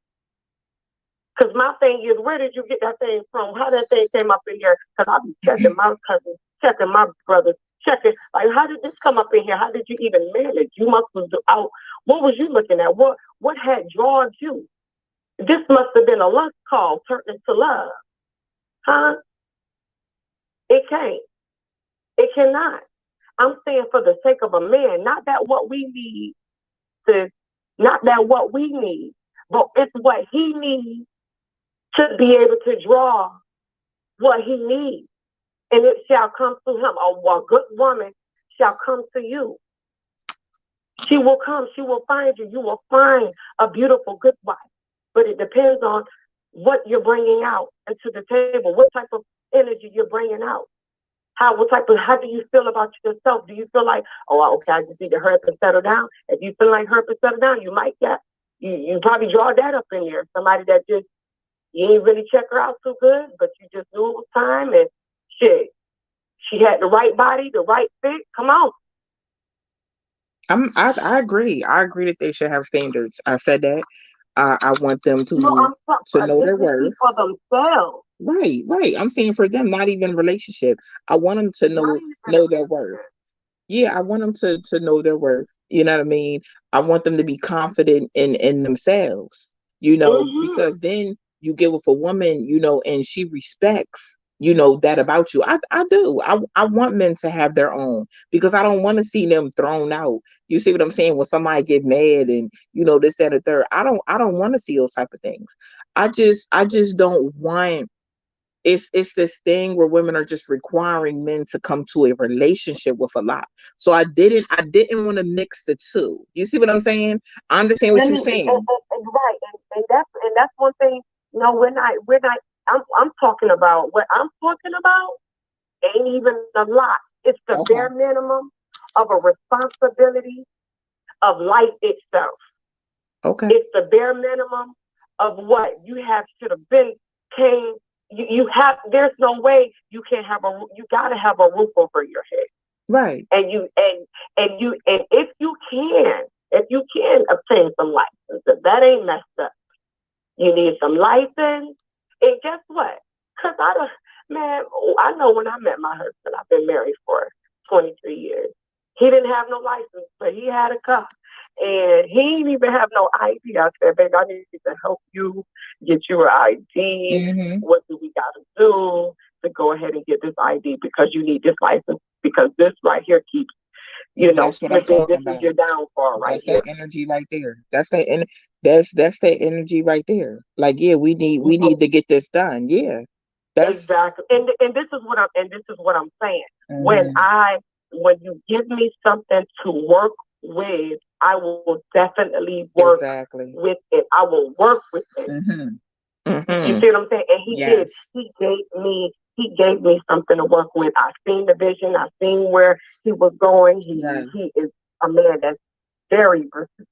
Because my thing is, where did you get that thing from? How that thing came up in here? Because I be checking my cousins, checking my brothers, checking, like, how did this come up in here? How did you even manage? You must have out. What was you looking at? What had drawn you? This must have been a lust call turned into love, huh? It can't. It cannot. I'm saying for the sake of a man, not that what we need, sis, not that what we need, but it's what he needs to be able to draw what he needs. And it shall come to him. A good woman shall come to you. She will come. She will find you. You will find a beautiful, good wife. But it depends on what you're bringing out into the table, what type of energy you're bringing out. How do you feel about yourself? Do you feel like, oh, okay, I just need to hurry up and settle down? If you feel like hurry up and settle down, you might get, you probably draw that up in there. Somebody that just, you ain't really check her out too good, but you just knew it was time, and shit, she had the right body, the right fit. Come on. I agree. I agree that they should have standards. I said that. I want them to know their worth. For themselves. Right, right. I'm saying for them, not even relationship. I want them to know their worth. Yeah, I want them to know their worth. You know what I mean? I want them to be confident in themselves, because then you get with a woman, and she respects, that about you. I do. I want men to have their own, because I don't want to see them thrown out. You see what I'm saying? When somebody get mad and, this, that, and the third, I don't want to see those type of things. I just don't want. It's this thing where women are just requiring men to come to a relationship with a lot. So I didn't want to mix the two. You see what I'm saying? I understand what you're saying. Right, and that's one thing. I'm talking about what I'm talking about. Ain't even a lot. It's the bare minimum of a responsibility of life itself. Okay. It's the bare minimum of what you should have been came. You have. There's no way you can have you got to have a roof over your head. Right. And if you can obtain some license, that ain't messed up. You need some license, and guess what? Cause I know when I met my husband, I've been married for 23 years. He didn't have no license, but he had a car. And he didn't even have no ID. I said, baby, I need to help you get your ID. Mm-hmm. What do we got to do to go ahead and get this ID? Because you need this license. Because this right here keeps, that's what I'm talking this about. Is your downfall right That's here. that energy right there. That's that energy right there. Like, yeah, we need to get this done. Yeah. Exactly. And this is what I'm saying. Mm-hmm. When you give me something to work with, I will definitely work with it. I will work with it. Mm-hmm. Mm-hmm. You see what I'm saying? And he did. He gave me something to work with. I seen the vision. I seen where he was going. He is a man that's very,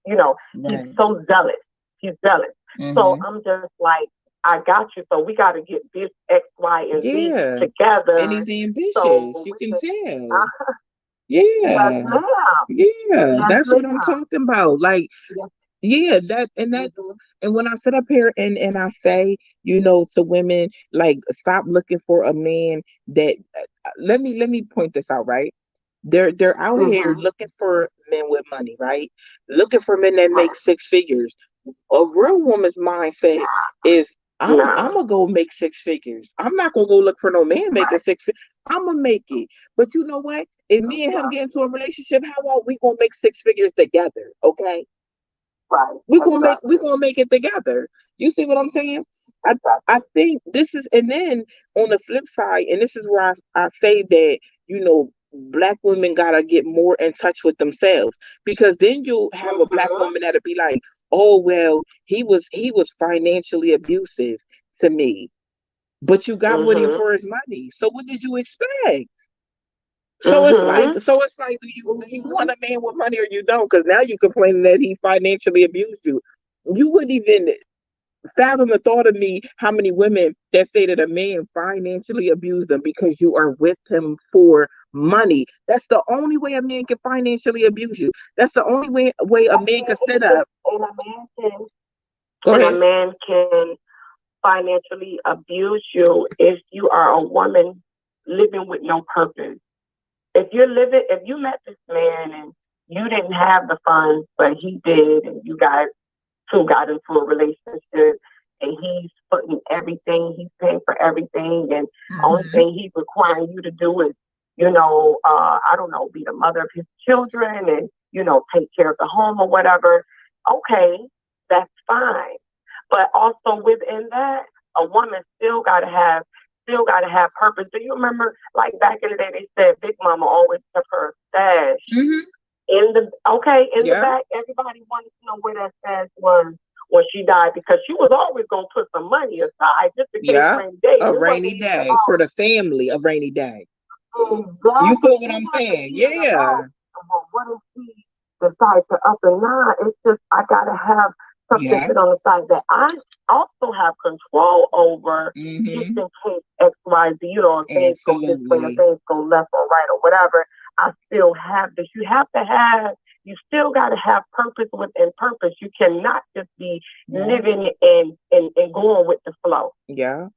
he's so zealous. He's zealous. Mm-hmm. So I'm just like, I got you. So we got to get this X, Y, and Z together. And he's ambitious. So you can tell. Yeah. Yes, ma'am. Yeah. Yes, that's ma'am. what I'm talking about. Like, yeah, and when I sit up here and I say, to women, like, stop looking for a man that let me point this out, right? They're out here looking for men with money, right? Looking for men that make six figures. A real woman's mindset is, I'm gonna go make six figures. I'm not gonna go look for no man making six figures. I'm gonna make it. But you know what? If me and him get into a relationship, how about we gonna make six figures together? Okay. Right. We're gonna make it together. You see what I'm saying? I think this is, and then on the flip side, and this is where I say that, Black women gotta get more in touch with themselves, because then you'll have a Black woman that'll be like, oh well, he was financially abusive to me, but you got with him for his money. So what did you expect? So it's like, do you want a man with money or you don't? Because now you're complaining that he financially abused you. You wouldn't even fathom the thought of me, how many women that say that a man financially abused them because you are with him for money. That's the only way a man can financially abuse you. That's the only way a man can set up. Go And a ahead. man can financially abuse you if you are a woman living with no purpose. If you met this man and you didn't have the funds, but he did, and you guys two got into a relationship, and he's putting everything, he's paying for everything, and only thing he's requiring you to do is, I don't know, be the mother of his children and, take care of the home or whatever. Okay, that's fine. But also within that, a woman still gotta have purpose. Do you remember, like back in the day, they said Big Mama always kept her stash in the back? Everybody wanted to know where that stash was when she died, because she was always gonna put some money aside just in case rainy day. A It wasn't rainy even day about for the family. A rainy day. You exactly. feel what It I'm wasn't saying? even Yeah. about what if she decides to up and not. It's just I gotta have something Yeah. sit on the side that I also have control over, just in case X, Y, Z, things go this way or Absolutely. things go left or right or whatever. I still have this. You still got to have purpose within purpose. You cannot just be living and going with the flow. Yeah.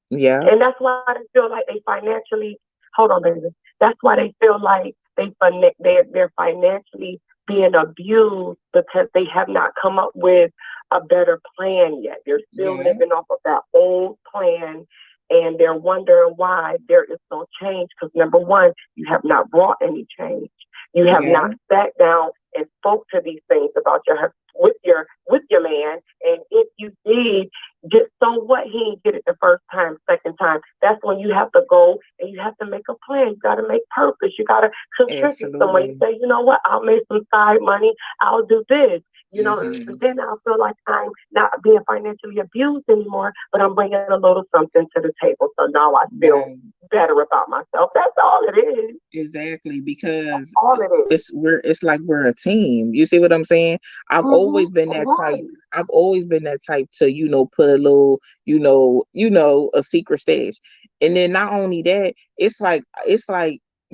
Yeah. And that's why they feel like they financially, hold on, baby. That's why they feel like they're financially being abused, because they have not come up with a better plan yet. They're still living off of that old plan, and they're wondering why there is no change. Because number one, you have not brought any change. You have not sat down and spoke to these things about with your man. And if you did, just so what, he didn't get it the first time, second time. That's when you have to go and you have to make a plan. You got to make purpose. You got to contribute somewhere. You say, you know what? I'll make some side money. I'll do this. And then I feel like I'm not being financially abused anymore, but I'm bringing a little something to the table. So now I feel better about myself. That's all it is. Exactly, because All it is. it's like we're a team. You see what I'm saying? I've always been that type. I've always been that type to, put a little, a secret stash. And then not only that, it's like,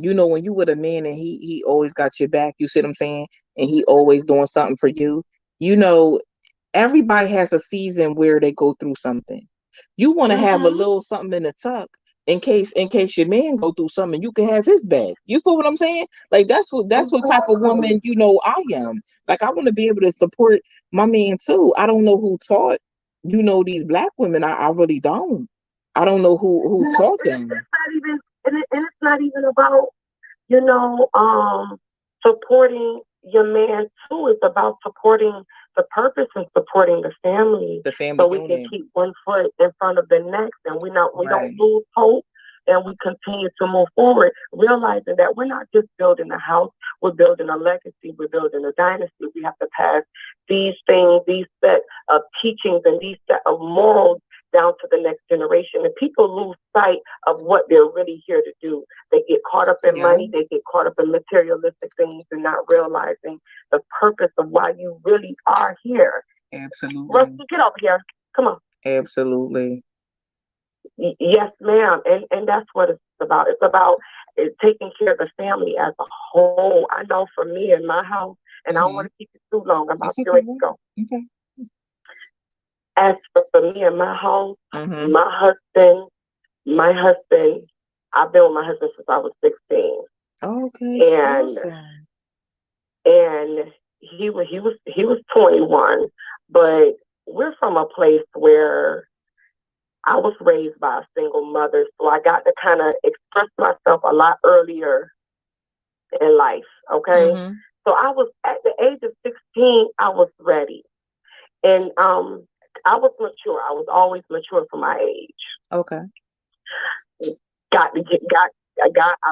when you with a man and he always got your back, you see what I'm saying? And he always doing something for you. You know, everybody has a season where they go through something. You want to have a little something in the tuck in case your man go through something, you can have his back. You feel what I'm saying? Like that's what type of woman I am. Like I want to be able to support my man too. I don't know who taught these black women. I really don't. I don't know who taught them. It's not even, and it's not even about you know, um, supporting your man too. It's about supporting the purpose and supporting the family, The family so we can unit. keep one foot in front of the next, and we don't Right. lose hope, and we continue to move forward, realizing that we're not just building a house, we're building a legacy, we're building a dynasty. We have to pass these things, these set of teachings, and these set of morals down to the next generation. And people lose sight of what they're really here to do. They get caught up in money, they get caught up in materialistic things, and not realizing the purpose of why you really are here. Absolutely. Rusty, get over here. Come on. Absolutely. Yes, ma'am. And that's what it's about. It's about taking care of the family as a whole. I know for me in my house, and I don't want to keep it too long. I'm about to get ready to go. Okay. As for me and my home, Mm-hmm. my husband, I've been with my husband since I was 16. Okay. And Awesome. and he was 21, but we're from a place where I was raised by a single mother, so I got to kind of express myself a lot earlier in life. Okay, Mm-hmm. so I was at the age of 16, I was ready, and I was mature. I was always mature for my age. Okay.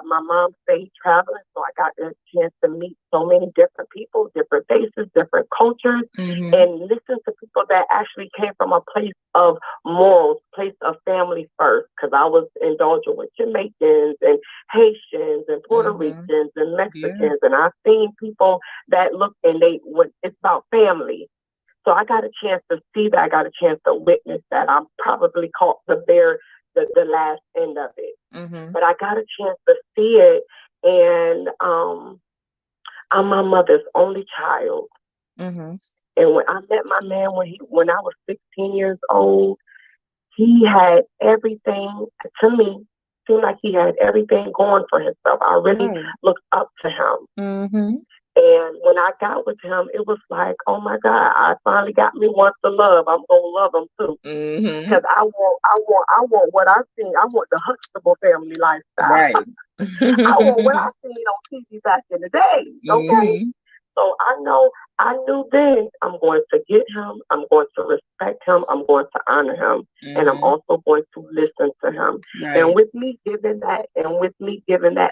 My mom stayed traveling, so I got the chance to meet so many different people, different faces, different cultures, Mm-hmm. and listen to people that actually came from a place of morals, place of family first, because I was indulging with Jamaicans and Haitians and Puerto Ricans and Mexicans, and I've seen people that look and it's about family. So I got a chance to see that. I got a chance to witness that. I'm probably caught the last end of it. But I got a chance to see it. And I'm my mother's only child. And when I met my man when I was 16 years old, he had everything. To me, seemed like he had everything going for himself. I really looked up to him. And when I got with him, it was like, oh my God, I finally got me one to love. I'm gonna love him too, because I want what I seen. I want the Huxtable family lifestyle. Right. I want what I seen on TV back in the day. Okay, so I knew then I'm going to get him. I'm going to respect him. I'm going to honor him, and I'm also going to listen to him. And with me giving that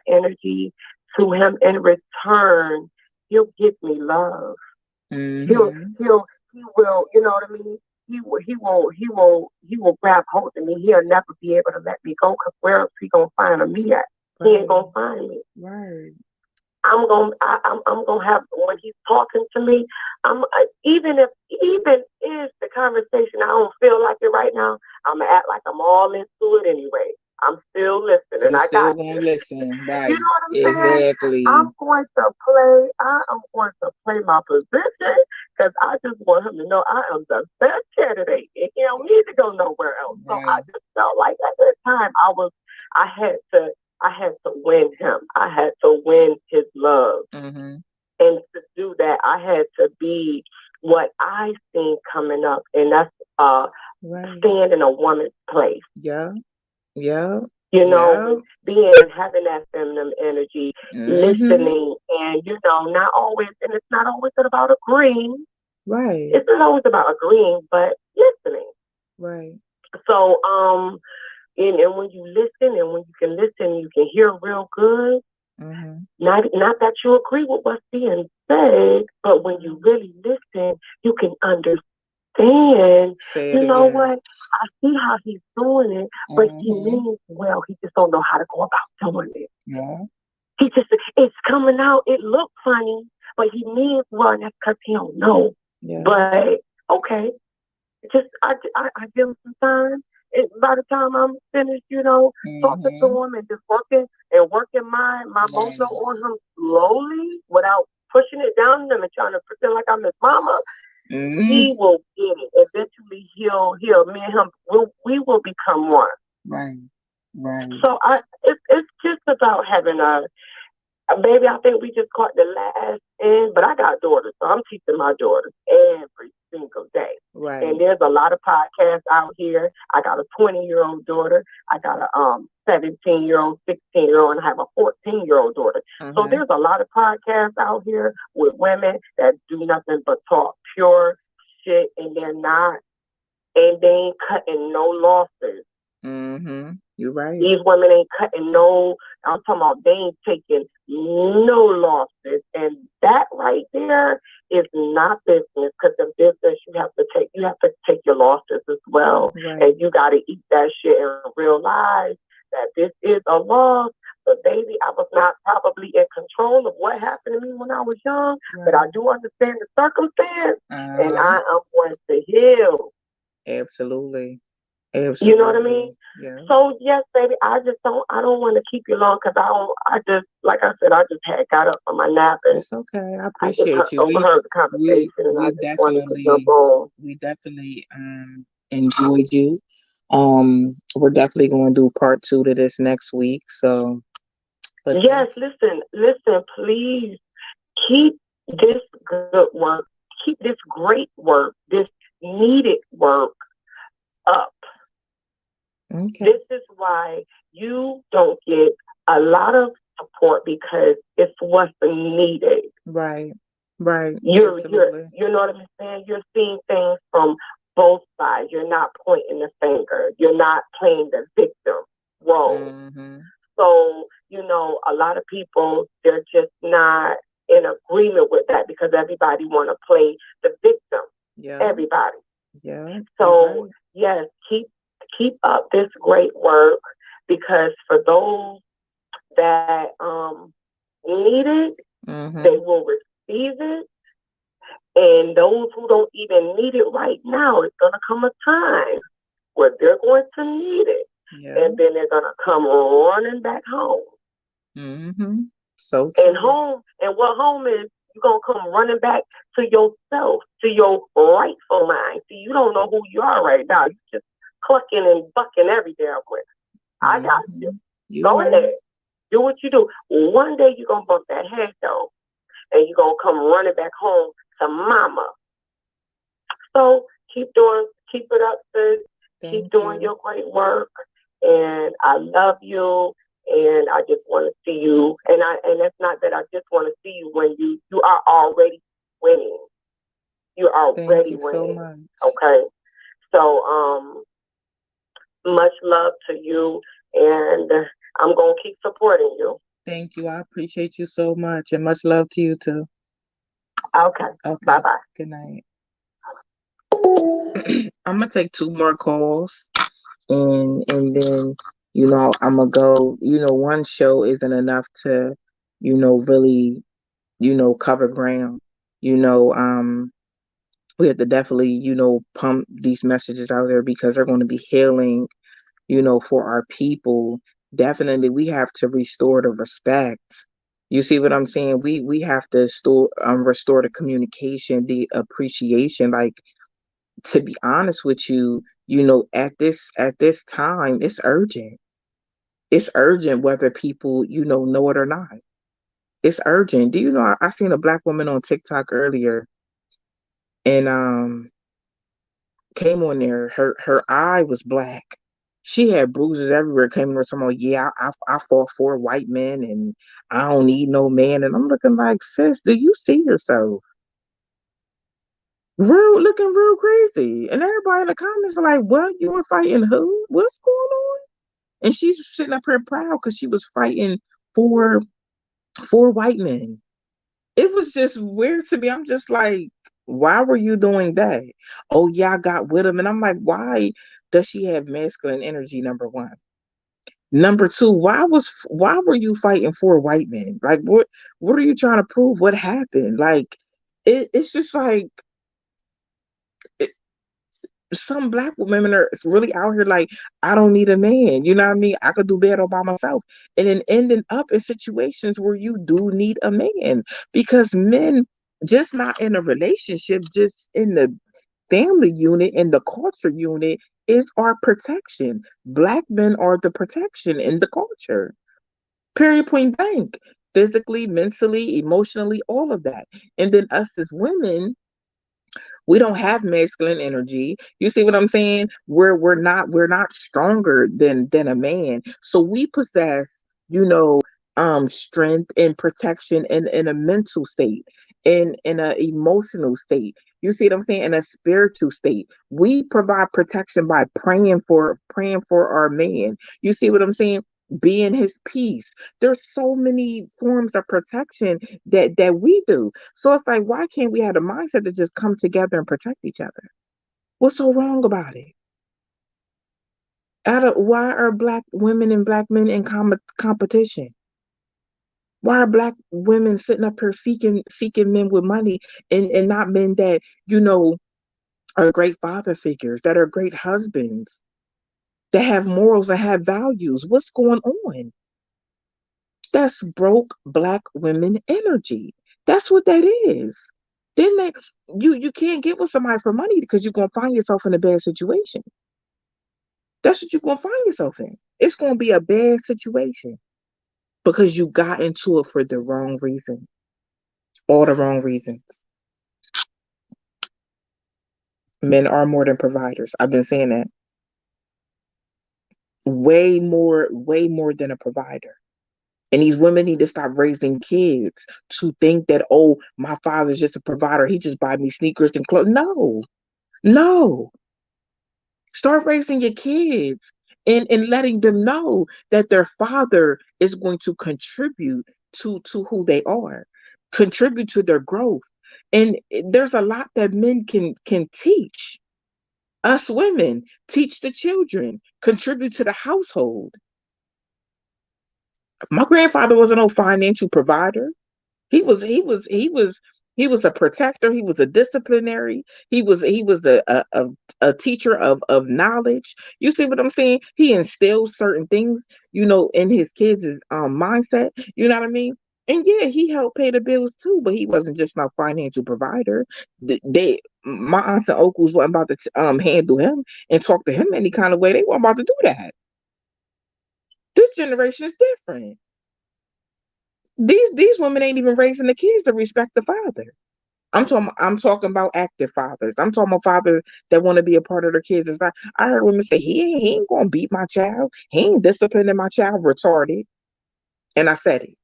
energy to him in return, he'll give me love. He will, you know what I mean? He will grab hold of me. He'll never be able to let me go, because where else he gonna find me at? He ain't gonna find me. I'm gonna have, when he's talking to me, even if the conversation I don't feel like it right now, I'm gonna act like I'm all into it anyway. I'm still listening. I got gonna listen, right? You know what I'm saying? Exactly. I am going to play my position, because I just want him to know I am the best candidate, and he don't need to go nowhere else. So I just felt like at that time I had to win him. I had to win his love. And to do that, I had to be what I seen coming up, and that's stand in a woman's place. You know, having that feminine energy, listening, and not always, and it's not always about agreeing. It's not always about agreeing, but listening. So, and when you listen, and when you can listen, you can hear real good. Not that you agree with what's being said, but when you really listen, you can understand. You know what? I see how he's doing it, but he means well. He just don't know how to go about doing it. It's coming out. It looks funny, but he means well, and that's because he don't know. But okay, I give him some time. And by the time I'm finished, talking to him and just working my mojo on him slowly without pushing it down him and trying to pretend like I'm his mama. He will get it. Eventually, me and him, we will become one. So it's just about having baby, I think we just caught the last end, but I got daughters, so I'm teaching my daughters every single day. And there's a lot of podcasts out here. I got a 20-year-old daughter. I got a 17-year-old, 16-year-old, and I have a 14-year-old daughter. So there's a lot of podcasts out here with women that do nothing but talk pure shit, and they ain't cutting no losses. You're right. These women ain't cutting no. I'm talking about they ain't taking no losses, and that right there is not business. Because in business, you have to take your losses as well, and you got to eat that shit and realize that this is a loss. But baby, I was not probably in control of what happened to me when I was young, but I do understand the circumstance, and I am going to heal. Absolutely. You know what I mean? Yeah. So yes, baby, I don't want to keep you long, because like I said, I just had got up from my nap, and it's okay. I appreciate you. Overheard the conversation, we definitely enjoyed you. We're definitely going to do part 2 to this next week. So, yes, listen, please keep this good work, keep this great work, this needed work up. This is why you don't get a lot of support, because it's what's needed. Right. You know what I'm saying? You're seeing things from both sides. You're not pointing the finger. You're not playing the victim role. So, a lot of people, they're just not in agreement with that, because everybody want to play the victim. Everybody. So, yes, keep up this great work, because for those that need it, they will receive it, And those who don't even need it right now, it's going to come a time where they're going to need it. Yeah. And then they're going to come running back home. Mm-hmm. So And true. home, and what home is, you're going to come running back to yourself, to your rightful mind. See, you don't know who you are right now. You're just clucking and bucking every damn way. I got you. You Go right. ahead. Do what you do. One day you're going to bump that head, though, and you're going to come running back home to mama. So keep it up, sis. Keep Thank doing you. your great work. And I love you. And I just want to see you. And that's not that I just want to see you when you are already winning. You're Thank already you so winning. much. Okay. So much love to you, and I'm gonna keep supporting you. Thank you. I appreciate you so much, and much love to you too. Okay. Bye Okay. bye. Good night. I'm gonna take two more calls, and then I'm gonna go. One show isn't enough to really cover ground. You know, we have to definitely pump these messages out there because they're going to be healing for our people. Definitely, we have to restore the respect. You see what I'm saying? We have to restore the communication, the appreciation. Like, to be honest with you, at this time, it's urgent. It's urgent whether people know it or not. It's urgent. Do you know? I seen a black woman on TikTok earlier, and came on there. Her eye was black. She had bruises everywhere. Came in there talking about, yeah, I fought for white men and I don't need no man. And I'm looking like, sis, do you see yourself? Looking real crazy. And everybody in the comments are like, what? You were fighting who? What's going on? And she's sitting up here proud because she was fighting for white men. It was just weird to me. I'm just like, why were you doing that? Oh yeah, I got with him. And I'm like, why does she have masculine energy? Number one. Number two, why were you fighting for white men? Like, what are you trying to prove? What happened? Like, it's just like, some black women are really out here like, I don't need a man. You know what I mean? I could do better by myself. And then ending up in situations where you do need a man, because men, just not in a relationship, just in the family unit and the culture unit, is our protection. Black men are the protection in the culture. Period, point blank. Physically, mentally, emotionally, all of that. And then us as women, we don't have masculine energy. You see what I'm saying? We're not stronger than a man. So we possess, you know, strength and protection in a mental state, in an emotional state. You see what I'm saying? In a spiritual state. We provide protection by praying for our man. You see what I'm saying? Being his peace. There's so many forms of protection that we do. So it's like, why can't we have the mindset to just come together and protect each other? What's so wrong about it? Why are black women and black men in competition? Why are black women sitting up here seeking men with money, and not men that are great father figures, that are great husbands, that have morals and have values? What's going on? That's broke black women energy. That's what that is. Then you can't get with somebody for money because you're gonna find yourself in a bad situation. That's what you're gonna find yourself in. It's gonna be a bad situation because you got into it for the wrong reason. All the wrong reasons. Men are more than providers. I've been saying that. Way more than a provider. And these women need to stop raising kids to think that, oh, my father's just a provider. He just buy me sneakers and clothes. No, no. Start raising your kids and letting them know that their father is going to contribute to who they are, contribute to their growth. And there's a lot that men can teach. Us women, teach the children, contribute to the household. My grandfather wasn't no financial provider. He was He was a protector. He was a disciplinary. He was a teacher of knowledge. You see what I'm saying? He instilled certain things, in his kids' mindset. You know what I mean? And yeah, he helped pay the bills too, but he wasn't just no financial provider. My aunts and uncles weren't about to handle him and talk to him any kind of way. They weren't about to do that. This generation is different. These women ain't even raising the kids to respect the father. I'm talking about active fathers. I'm talking about fathers that want to be a part of their kids' life. I heard women say he ain't gonna beat my child. He ain't disciplining my child. Retarded. And I said it.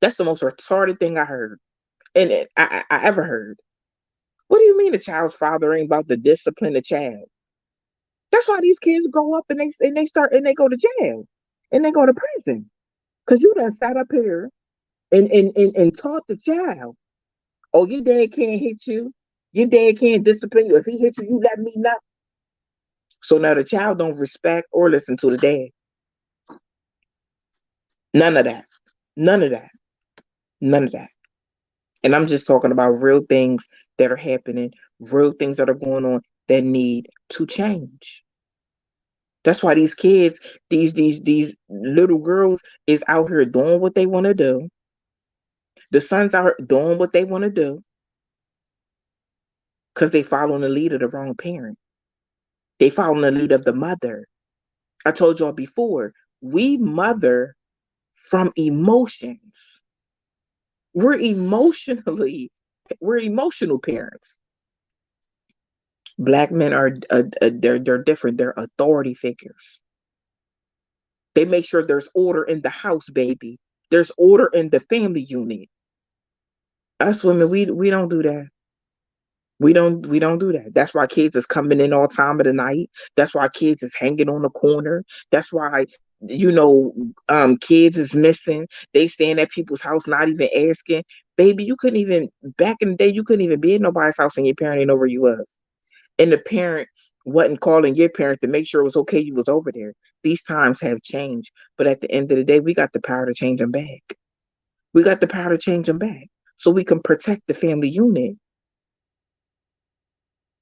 That's the most retarded thing I heard, and I ever heard. What do you mean the child's father ain't about to discipline the child? That's why these kids grow up and they go to jail and they go to prison because you done sat up here and taught the child. Oh, your dad can't hit you. Your dad can't discipline you. If he hits you, you let me know. So now the child don't respect or listen to the dad. None of that. None of that. None of that. And I'm just talking about real things that are happening, real things that are going on that need to change. That's why these kids, these little girls is out here doing what they want to do. The sons out here doing what they want to do because they following the lead of the wrong parent. They following the lead of the mother. I told y'all before, we mother from emotions. We're emotionally, we're emotional parents. Black men are they're different. They're authority figures. They make sure there's order in the house, baby. There's order in the family unit. Us women, we don't do that. We don't do that. That's why kids is coming in all time of the night. That's why kids is hanging on the corner. That's why kids is missing. They staying at people's house, not even asking. Baby, you couldn't even back in the day. You couldn't even be in nobody's house, and your parent ain't know where you was. And the parent wasn't calling your parent to make sure it was okay you was over there. These times have changed, but at the end of the day, we got the power to change them back. We got the power to change them back, so we can protect the family unit.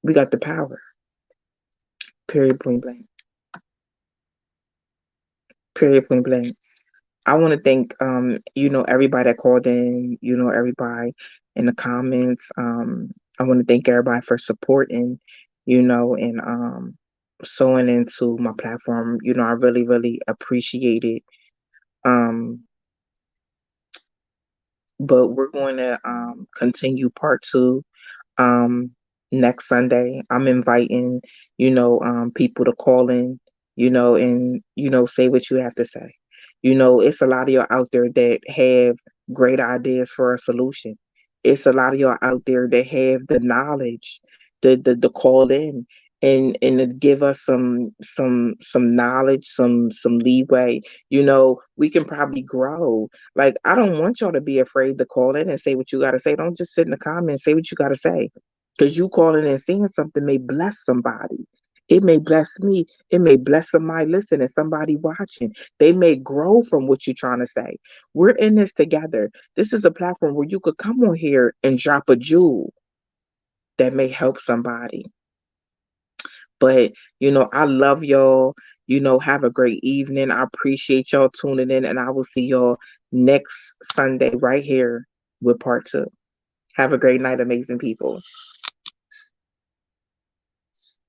We got the power. Period. Point blank. Period. Point blank. I want to thank everybody that called in. Everybody in the comments. I want to thank everybody for supporting. And sewing into my platform. I really, really appreciate it. But we're going to continue part two next Sunday. I'm inviting, people to call in, and say what you have to say. It's a lot of y'all out there that have great ideas for a solution. It's a lot of y'all out there that have the knowledge to call in and to give us some knowledge, some leeway. We can probably grow. Like, I don't want y'all to be afraid to call in and say what you gotta say. Don't just sit in the comments, say what you gotta say. Because you calling and saying something may bless somebody. It may bless me. It may bless somebody listening, somebody watching. They may grow from what you're trying to say. We're in this together. This is a platform where you could come on here and drop a jewel that may help somebody. But, I love y'all. Have a great evening. I appreciate y'all tuning in, and I will see y'all next Sunday right here with part two. Have a great night, amazing people.